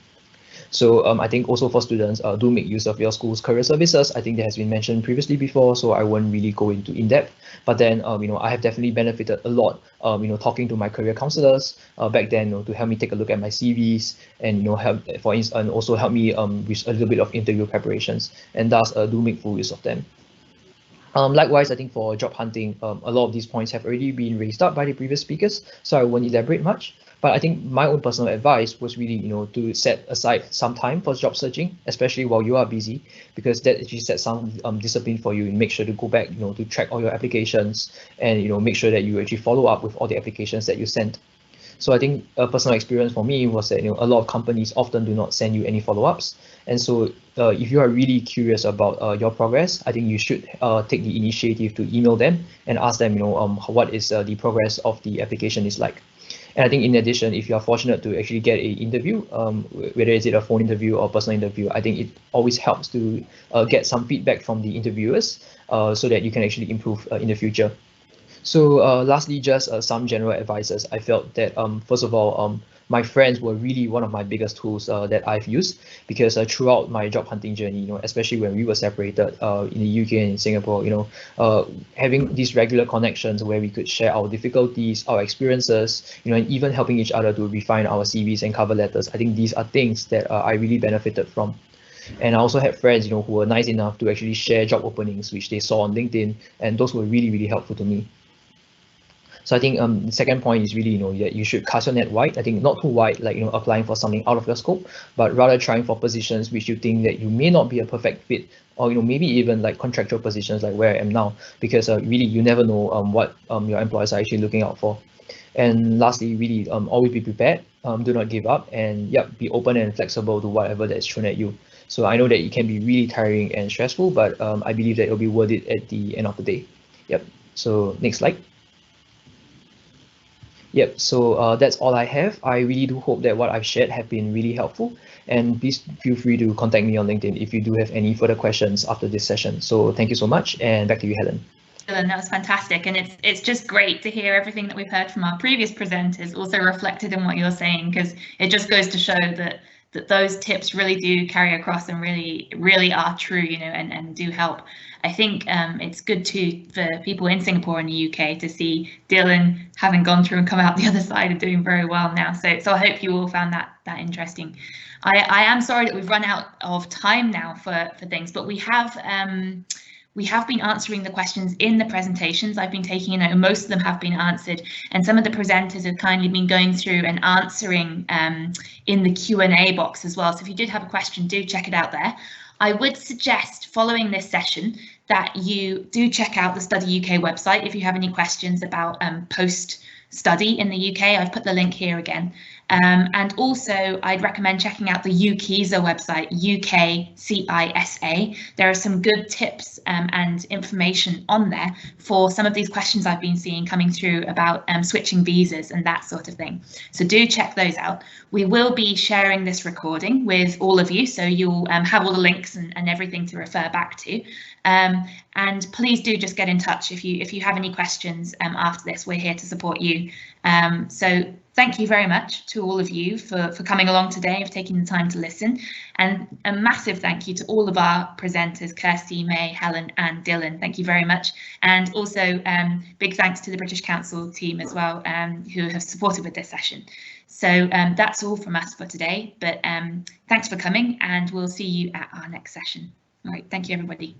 So I think also for students, do make use of your school's career services. I think that has been mentioned previously before, so I won't really go into in-depth. But then, I have definitely benefited a lot, talking to my career counselors back then, to help me take a look at my CVs, and help, for instance, and also help me with a little bit of interview preparations, and thus do make full use of them. Likewise, I think for job hunting, a lot of these points have already been raised up by the previous speakers, so I won't elaborate much. But I think my own personal advice was really, to set aside some time for job searching, especially while you are busy, because that actually sets some discipline for you, and make sure to go back, to track all your applications, and make sure that you actually follow up with all the applications that you sent. So I think a personal experience for me was that a lot of companies often do not send you any follow-ups, and so if you are really curious about your progress, I think you should take the initiative to email them and ask them, what is the progress of the application is like. And I think in addition, if you are fortunate to actually get an interview, whether is it a phone interview or personal interview, I think it always helps to get some feedback from the interviewers, so that you can actually improve in the future. So lastly, just some general advices. I felt that first of all, my friends were really one of my biggest tools that I've used, because throughout my job hunting journey, especially when we were separated in the UK and in Singapore, having these regular connections where we could share our difficulties, our experiences, and even helping each other to refine our CVs and cover letters. I think these are things that I really benefited from. And I also had friends, who were nice enough to actually share job openings which they saw on LinkedIn, and those were really, really helpful to me. So I think the second point is really, that you should cast your net wide. I think not too wide, like, applying for something out of your scope, but rather trying for positions which you think that you may not be a perfect fit, or, maybe even like contractual positions like where I am now, because really you never know what your employers are actually looking out for. And lastly, really always be prepared, do not give up, and be open and flexible to whatever that is thrown at you. So I know that it can be really tiring and stressful, but I believe that it'll be worth it at the end of the day. So next slide. So that's all I have. I really do hope that what I've shared have been really helpful, and please feel free to contact me on LinkedIn if you do have any further questions after this session. So thank you so much, and back to you, Helen. That was fantastic, and it's just great to hear everything that we've heard from our previous presenters also reflected in what you're saying, because it just goes to show that those tips really do carry across and really are true, and do help. I think it's good for people in Singapore and the UK to see Dylan having gone through and come out the other side and doing very well now. So I hope you all found that interesting. I am sorry that we've run out of time now for things, but we have been answering the questions in the presentations. I've been taking a note, and most of them have been answered, and some of the presenters have kindly been going through and answering in the Q&A box as well. So if you did have a question, do check it out there. I would suggest, following this session, that you do check out the Study UK website if you have any questions about post-study in the UK. I've put the link here again. And also, I'd recommend checking out the UKISA website, UKCISA. There are some good tips and information on there for some of these questions I've been seeing coming through about switching visas and that sort of thing. So do check those out. We will be sharing this recording with all of you, so you'll have all the links and everything to refer back to. And please do just get in touch if you have any questions after this. We're here to support you. So thank you very much to all of you for coming along today, for taking the time to listen, and a massive thank you to all of our presenters, Kirsty, May, Helen and Dylan. Thank you very much. And also big thanks to the British Council team as well, who have supported with this session. So that's all from us for today, but thanks for coming, and we'll see you at our next session. All right, thank you everybody.